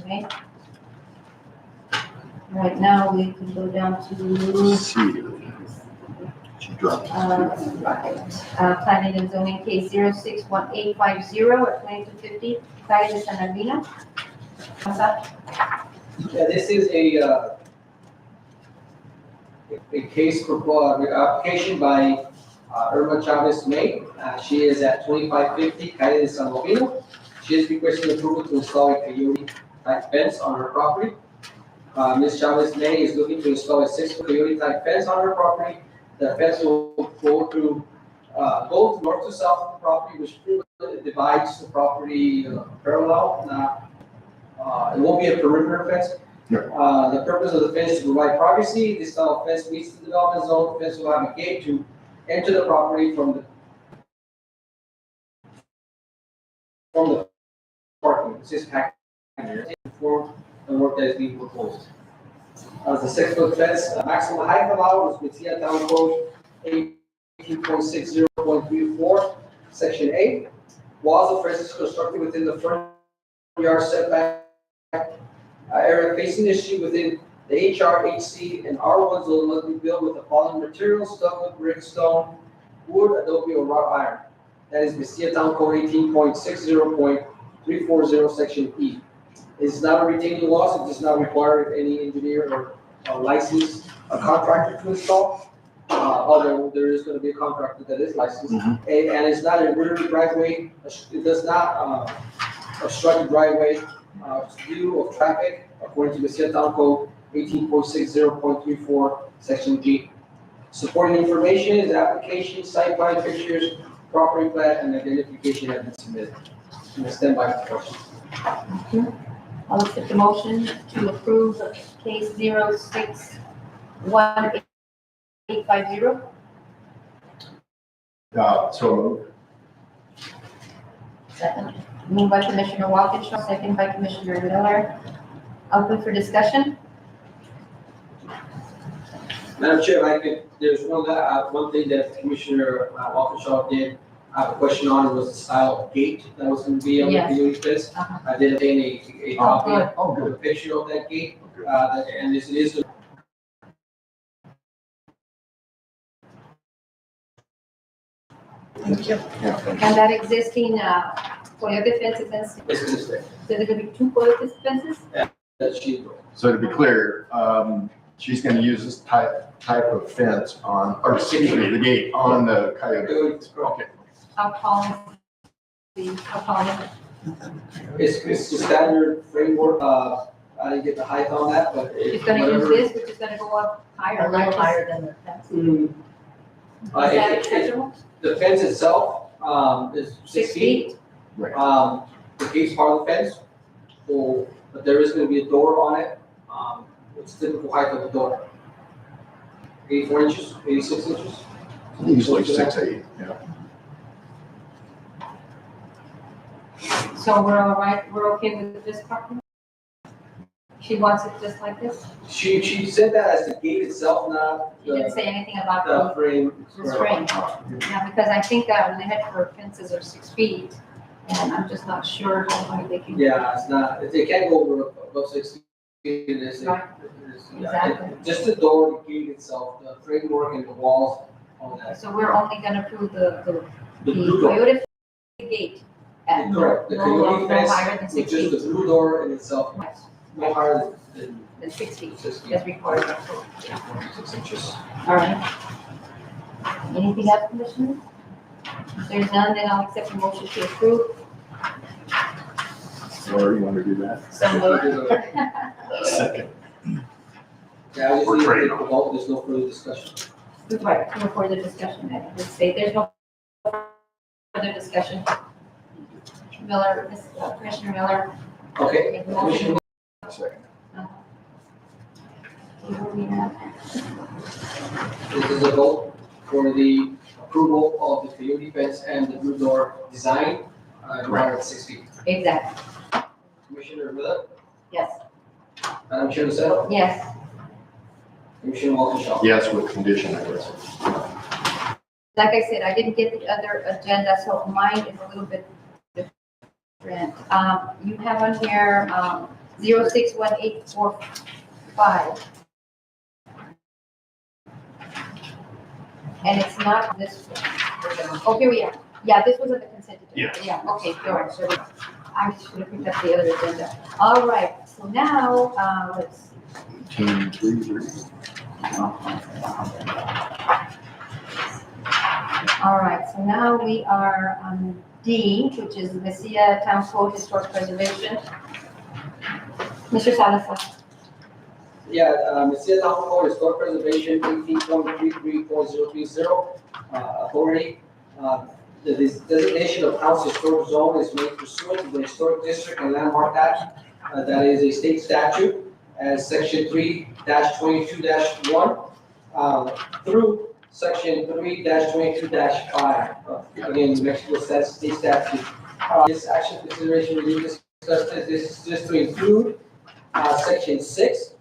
Okay. Right now, we can go down to, She dropped. planning and zoning case 061850 at 2250, Calle de San Albino. What's up? Yeah, this is a case for, application by Irma Chavez May. She is at 2550 Calle de San Albino. She is requesting approval to install a coyote-type fence on her property. Ms. Chavez May is looking to install a 6-foot coyote-type fence on her property. The fence will go through, go north to south of the property, which divides the property parallel. It won't be a perimeter fence. The purpose of the fence is to provide privacy. This style of fence meets the development zone. The fence will have a gate to enter the property from the parking. This is packed for the work that is being proposed. The 6-foot fence, maximum height allowed is Mesilla Town Code 18.60.34, Section 8. Walls of fences constructed within the front yard setback area facing the street within the HR, HC, and R1 zone must be built with the following materials: stucco, brick, stone, wood, adobe, or wrought iron. That is Mesilla Town Code 18.60.340, Section E. It's not a retaining wall, so it does not require any engineer or licensed contractor to install. Although there is going to be a contractor that is licensed. And it's not a rear driveway. It does not obstruct the driveway view of traffic according to Mesilla Town Code 18.60.34, Section G. Supporting information is application, site plan pictures, property plan, and identification have been submitted. And I stand by for questions. I'll accept the motion to approve case 061850. So Second. Moved by Commissioner Walkinshaw, second by Commissioner Miller. Open for discussion? Madam Chair, there's one thing that Commissioner Walkinshaw did have a question on was the style of gate that was going to be on the Yes. community fence. Uh-huh. I did obtain a copy good. of the picture of that gate, and this is. Thank you. And that existing, Coyote fence is, It's going to stay. so there gonna be two Coyote fences? That she, So to be clear, she's gonna use this type of fence on, or excuse me, the gate on the Coyote. Okay. How tall is it's the standard framework, I didn't get the height on that, but. She's gonna use this, which is gonna go up higher, A little right? higher than the fence. Mm, Is that acceptable? The fence itself, is 6 feet. Right. The gate's part of the fence, so, but there is gonna be a door on it. It's typical height of the door. 84 inches, 86 inches. Usually 6'8", yeah. So we're all right, we're okay with this part? She wants it just like this? She said that as the gate itself, not She didn't the, say anything about the the frame. frame. Yeah, because I think that limit for fences are 6 feet, and I'm just not sure how high they can. Yeah, it's not, they can't go over above 6 feet. Right. Exactly. Just the door, the gate itself, the framework and the walls, all that. So we're only gonna approve the The blue door. Coyote gate at Correct, the no coyote fence, higher than 6 which is the feet. blue door in itself, Right, no higher than than 6 feet, 6 feet. as required. by code. 6 inches. All right. Anything else, Commissioner? If there's none, then I'll accept the motion to approve. Or you want to do that? So moved. Second. Yeah, I just Or need to trade take the vote, there's no further discussion. Right, no further discussion, at this stage. There's no further discussion. Miller, Commissioner Miller. Okay, make the motion. Commissioner, Second. this is a vote for the approval of the coyote fence and the blue door design, no higher than 6 feet. Exactly, Commissioner Miller, yes, Madam Chair Lucero, yes. Commissioner Walkinshaw. Yes, with condition, I guess. Like I said, I didn't get the other agenda, so mine is a little bit different. You have on here, 061845. And it's not this one. Oh, here we are. Yeah, this was at the consent agenda. Yes. Yeah, okay, all right, so I should have picked up the other agenda. All right, so now, let's see. 1833. All right, so now we are on D, which is Mesilla Town Code Historic Preservation. Mr. Salazar. Yeah, Mesilla Town Code Historic Preservation, 18.334030, authority. The designation of house historic zone is made pursuant to the Historic District and Landmark Act. That is a state statute as section 3-22-1 through section 3-22-5. Again, New Mexico state statute. This action consideration we discussed, this is just to include section 6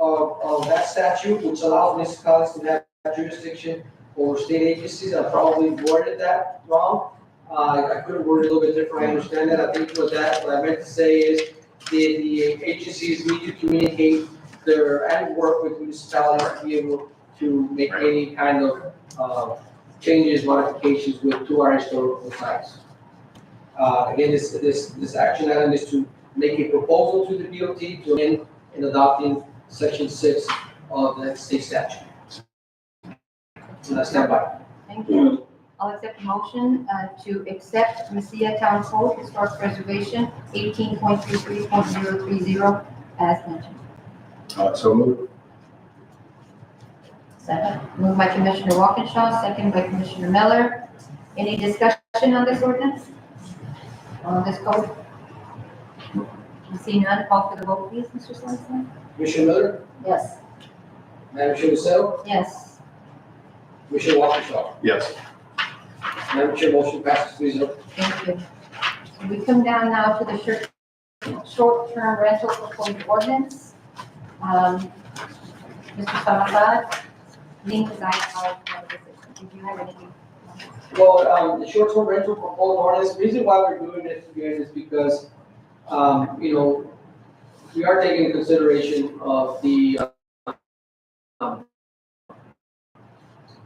of that statute, which allows municipalities to have jurisdiction over state agencies. I probably worded that wrong. I could have worded a little bit different, I understand that. I think what I meant to say is the agencies need to communicate and work with municipalities to be able to make any kind of changes, modifications to our historical sites. Again, this action item is to make a proposal to the DOT to end in adopting section 6 of the state statute. And I stand by. Thank you. I'll accept the motion to accept Mesilla Town Code Historic Preservation 18.33.030 as mentioned. So move. Second. Moved by Commissioner Walkinshaw, second by Commissioner Miller. Any discussion on this ordinance? On this code? Seeing none, call for the vote, please, Mr. Swenson? Commissioner Miller, Yes. Madam Chair Lucero, Yes. Commissioner Walker-Shaw. Yes. Madam Chair, motion passes 3-0. Thank you. So we come down now to the short-term rental proposed ordinance. Mr. Salazar, link is did you have anything? Well, the short-term rental proposed ordinance, the reason why we're doing this again is because, you know, we are taking into consideration of the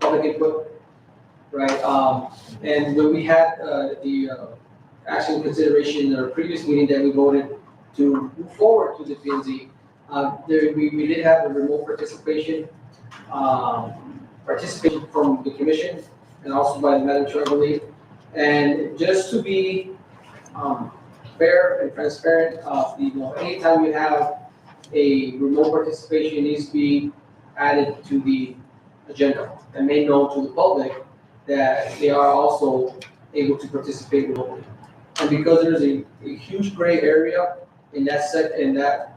public input, right? And when we had the actual consideration in our previous meeting that we voted to move forward to the P and Z, we did have a remote participation from the commission and also by the Madam Chair, I believe. And just to be fair and transparent, you know, anytime you have a remote participation, it needs to be added to the agenda and made known to the public that they are also able to participate remotely. And because there's a huge gray area in that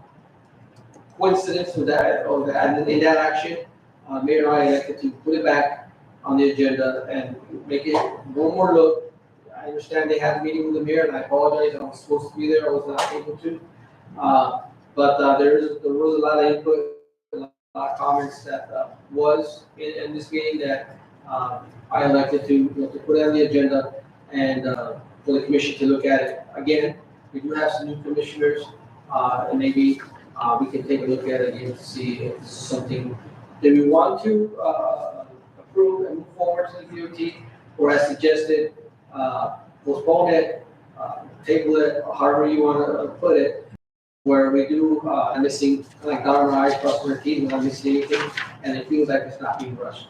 coincidence with in that action, Mayor and I elected to put it back on the agenda and make it one more look. I understand they had a meeting with the mayor, and I apologize, I was supposed to be there, I was not able to. But there was a lot of input, a lot of comments that was in this meeting that I elected to put on the agenda and for the commission to look at it. Again, we do have some new commissioners, and maybe we can take a look at it again to see if it's something that we want to approve and move forward to the DOT, or as suggested, postpone it, table it, or however you want to put it, where we do missing, like dotting our i's, crossing our t's, we're not missing anything, and it feels like it's not being rushed.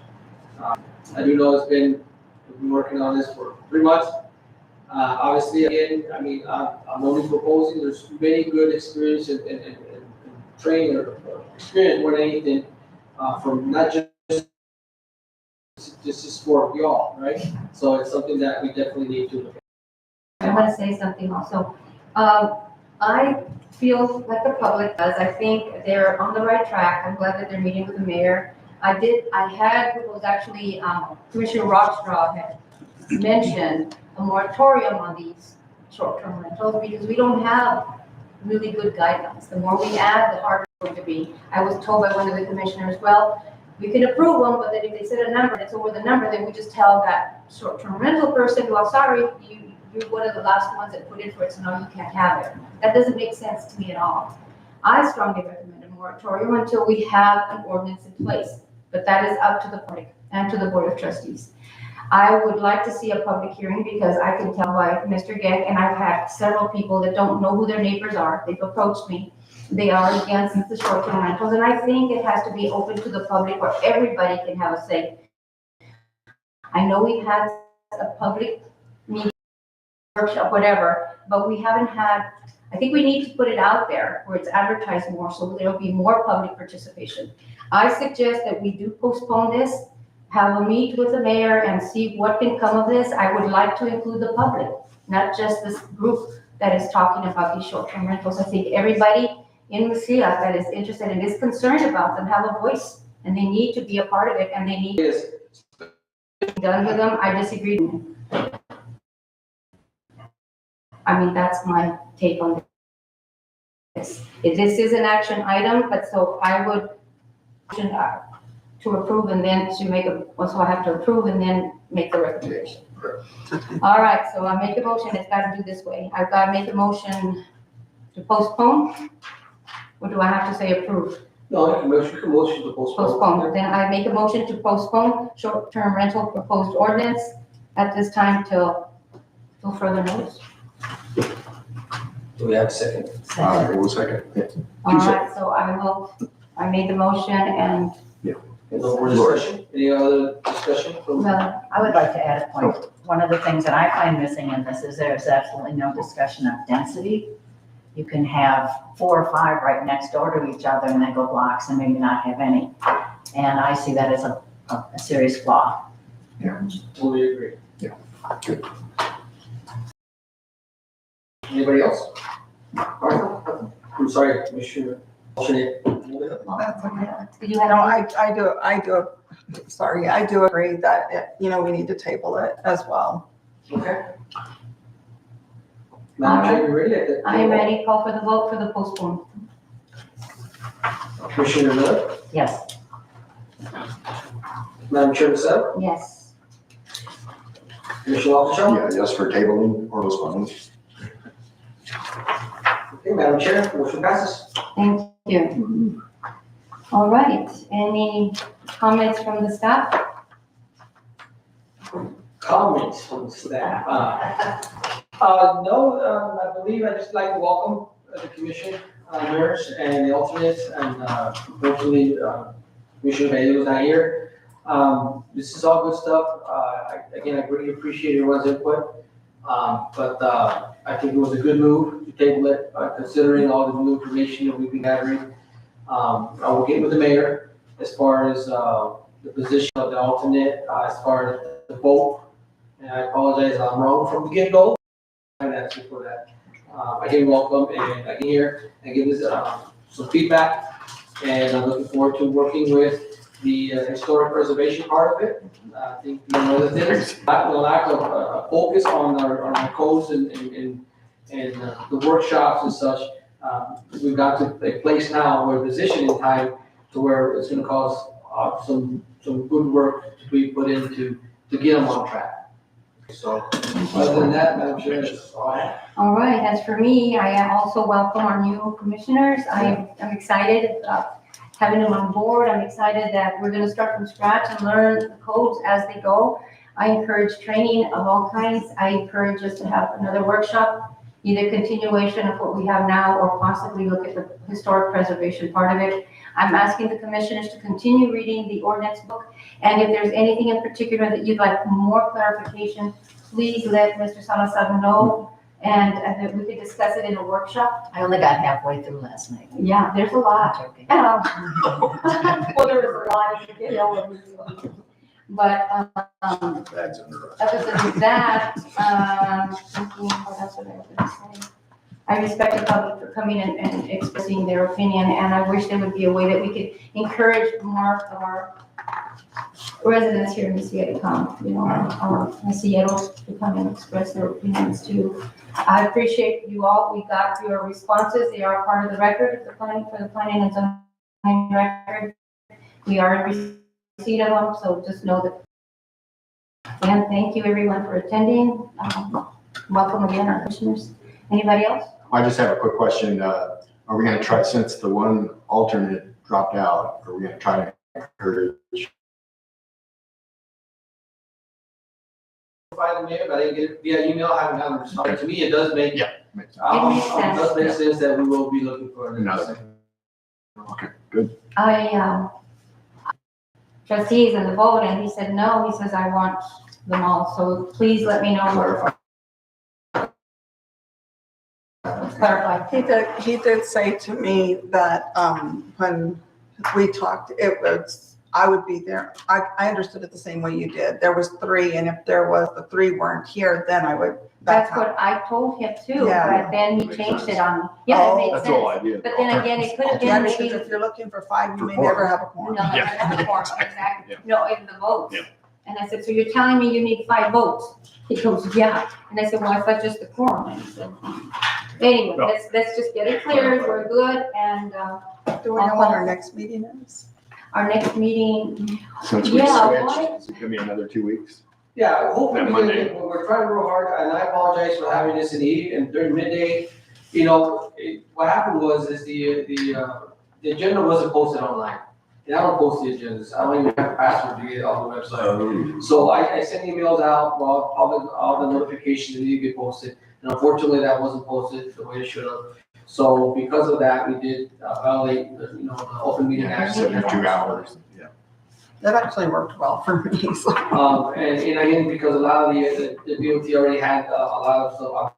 I do know we've been working on this for 3 months. Obviously, again, I mean, I'm only proposing, there's many good experience and training or experience more than anything, from not just, this is for y'all, right? So it's something that we definitely need to look at. I want to say something also. I feel like the public does. I think they're on the right track. I'm glad that they're meeting with the mayor. It was actually, Commissioner Rockstraw had mentioned a moratorium on these short-term rentals because we don't have really good guidelines. The more we add, the harder it's going to be. I was told by one of the commissioners, well, we can approve them, but then if they set a number, it's over the number, then we just tell that short-term rental person, well, sorry, you're one of the last ones that put in for it, so now you can't have it. That doesn't make sense to me at all. I strongly recommend a moratorium until we have an ordinance in place, but that is up to the public and to the Board of Trustees. I would like to see a public hearing because I can tell by Mr. Geck, and I've had several people that don't know who their neighbors are. They've approached me. They are against the short-term rentals, and I think it has to be open to the public where everybody can have a say. I know we've had a public meeting, workshop, whatever, but we haven't had, I think we need to put it out there where it's advertised more so there'll be more public participation. I suggest that we do postpone this, have a meet with the mayor and see what can come of this. I would like to include the public, not just this group that is talking about these short-term rentals. I think everybody in Mesilla that is interested and is concerned about them have a voice, and they need to be a part of it, and they need to be done with them. I disagree. I mean, that's my take on this. This is an action item, but so I would to approve and then to make so I have to approve and then make the recommendation. All right, so I'll make a motion. It's got to do this way. I've got to make a motion to postpone. Or do I have to say approve? No, I can motion to postpone. Postpone. Then I make a motion to postpone short-term rental proposed ordinance at this time till further notice. Do we have a second? All right, 1 second. All right, so I made the motion and, No more discussion? Any other discussion from? well, I would like to add a point. One of the things that I find missing in this is there's absolutely no discussion of density. You can have 4 or 5 right next door to each other and then go blocks and maybe not have any. And I see that as a serious flaw. Totally agree. Yeah. Good. Anybody else? All right. I'm sorry, Commissioner, alternate. That's okay. Did you have? No, I do agree that, we need to table it as well. Okay. Madam Chair, you ready? I am ready. Call for the vote for the postpone. Commissioner Miller, Yes. Madam Chair, Michelle, Yes. Commissioner Walkinshaw. Yeah, yes for tabling or postponing. Okay, Madam Chair, motion passes. Thank you. All right, any comments from the staff? Comments from staff? No, I believe I'd just like to welcome the commission, members and the alternates, and hopefully, Commissioner Bailey was not here. This is all good stuff. Again, I really appreciate everyone's input. But I think it was a good move to table it, considering all the new information that we've been gathering. I will get with the mayor as far as the position of the alternate, as far as the vote. And I apologize, I'm wrong from the get-go. I'm asking for that. Again, welcome, and I can hear and give us some feedback. And I'm looking forward to working with the historic preservation part of it. I think one of the things, the lack of focus on our codes and the workshops and such, we've got to a place now, we're positioned in time to where it's gonna cause some good work to be put into to get them on track. So, other than that, Madam Chair, that's all I have. All right, as for me, I also welcome our new commissioners. I'm excited about having them on board. I'm excited that we're gonna start from scratch and learn the codes as they go. I encourage training of all kinds. I encourage us to have another workshop, either continuation of what we have now or possibly look at the historic preservation part of it. I'm asking the commissioners to continue reading the ordinance book. And if there's anything in particular that you'd like more clarification, please let Mr. Salazar know, and that we could discuss it in a workshop. I only got halfway through last night. Yeah, there's a lot. Joking. Well, there was a lot, you know, but, That's under us. other than that, thinking, what else would I was gonna say? I respect the public for coming and expressing their opinion, and I wish there would be a way that we could encourage more of our residents here in Mississauga to come, our Mississauganos to come and express their opinions too. I appreciate you all. We got your responses. They are part of the record, the planning and zoning record. We are in receipt of them, so just know that. And thank you everyone for attending. Welcome again, our commissioners. Anybody else? I just have a quick question. Are we gonna try, since the one alternate dropped out, are we gonna try to encourage? By the mayor, but I didn't get it via email, I haven't gotten a response. To me, it does make. Yeah. Makes sense. It makes It does make sense that we will be looking for Another. Okay, good. Trustees in the vote, and he said no. He says, I want them all, so please let me know. Clarify. Clarify. He did say to me that, when we talked, I would be there. I understood it the same way you did. There was 3, and if the 3 weren't here, then I would. That's what I told him too, Yeah. but then he Makes changed sense. it on me. Yeah, it made That's the whole sense. idea. But then again, it could have Yeah, been because maybe. if you're looking for 5, you may For 4. never have a No, quorum. that's not the form, exactly. Yeah. No, in the votes. Yeah. And I said, so you're telling me you need 5 votes? He goes, yeah. And I said, well, I thought just the quorum. And he said, anyway, No. let's just get it cleared. We're good. And, Do we know when our next meeting is? our next meeting, Since we Yeah, switched, why- is it gonna be another 2 weeks? Yeah, hopefully, That Monday. we're trying real hard, and I apologize for having this in the evening and during midday. What happened was, the agenda wasn't posted online. And I don't post the agendas, I don't even have a password to get on the website. So I sent emails out, well, all the notifications that need to be posted, and unfortunately, that wasn't posted the way it should have. So because of that, we did violate, the open meeting act. 72 hours, yeah. That actually worked well for me, so. And again, because a lot of the DOT already had a lot of stuff on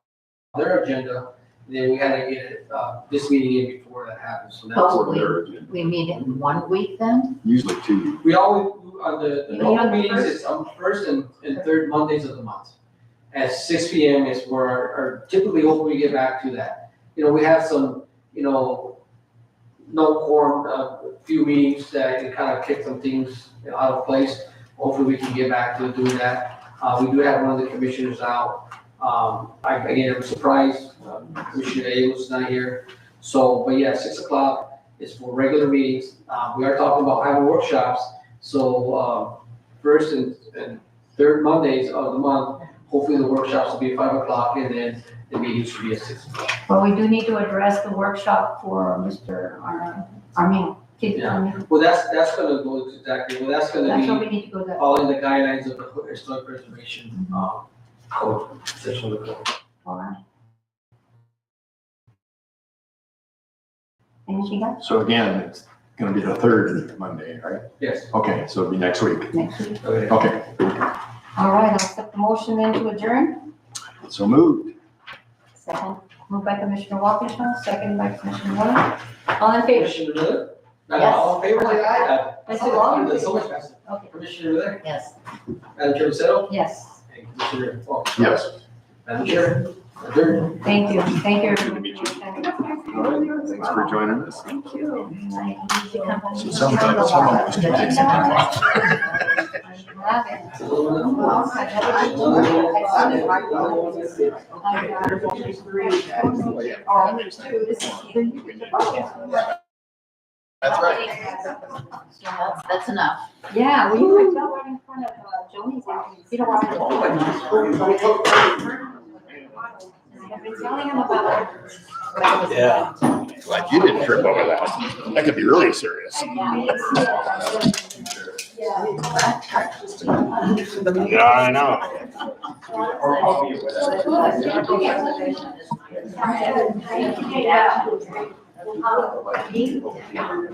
their agenda, then we had to get this meeting in before that happened, so that's. For their agenda. We meet in 1 week then? Usually 2 weeks. We always, on the You mean normal on the meetings, first? it's on first and third Mondays of the month. At 6 PM is where, or typically hopefully we get back to that. We have some no quorum, a few meetings that it kind of kicked some things out of place. Hopefully we can get back to doing that. We do have one of the commissioners out. Again, I'm surprised, Commissioner A was not here. So, but yeah, 6 o'clock is for regular meetings. We are talking about having workshops. So, first and third Mondays of the month, hopefully the workshops will be at 5 o'clock and then the meeting should be at 6 o'clock. Well, we do need to address the workshop for Mr. Armin. Yeah. Well, that's gonna go exactly, well, that's gonna That's what be we need to go there. following the guidelines of the historic preservation, code, section of the code. All right. Anything else? So again, it's gonna be the third Monday, right? Yes. Okay, so it'll be next week. Next week. Okay. Okay, All right, I'll accept the motion then to adjourn. so moved. Second. Moved by Commissioner Waukesha, second by Commissioner Warren. All in favor? Commissioner Miller? Yes. All in favor, say aye. Let's do all in That's so favor. much faster. Okay. Commissioner Miller? Yes. Madam Chair Lucero? Yes, And Commissioner Falk? Yes. Madam Chair? Adjourned. thank you. Thank you. Good to meet you. All right, thanks for joining us. Thank you. So sometimes some of us can take some time off. That's right. That's enough. Yeah, well, you might tell right in front of Joni's, you don't want to. I've been telling him about. Yeah. Glad you didn't trip over that. That could be really serious. Yeah, I know. Yeah.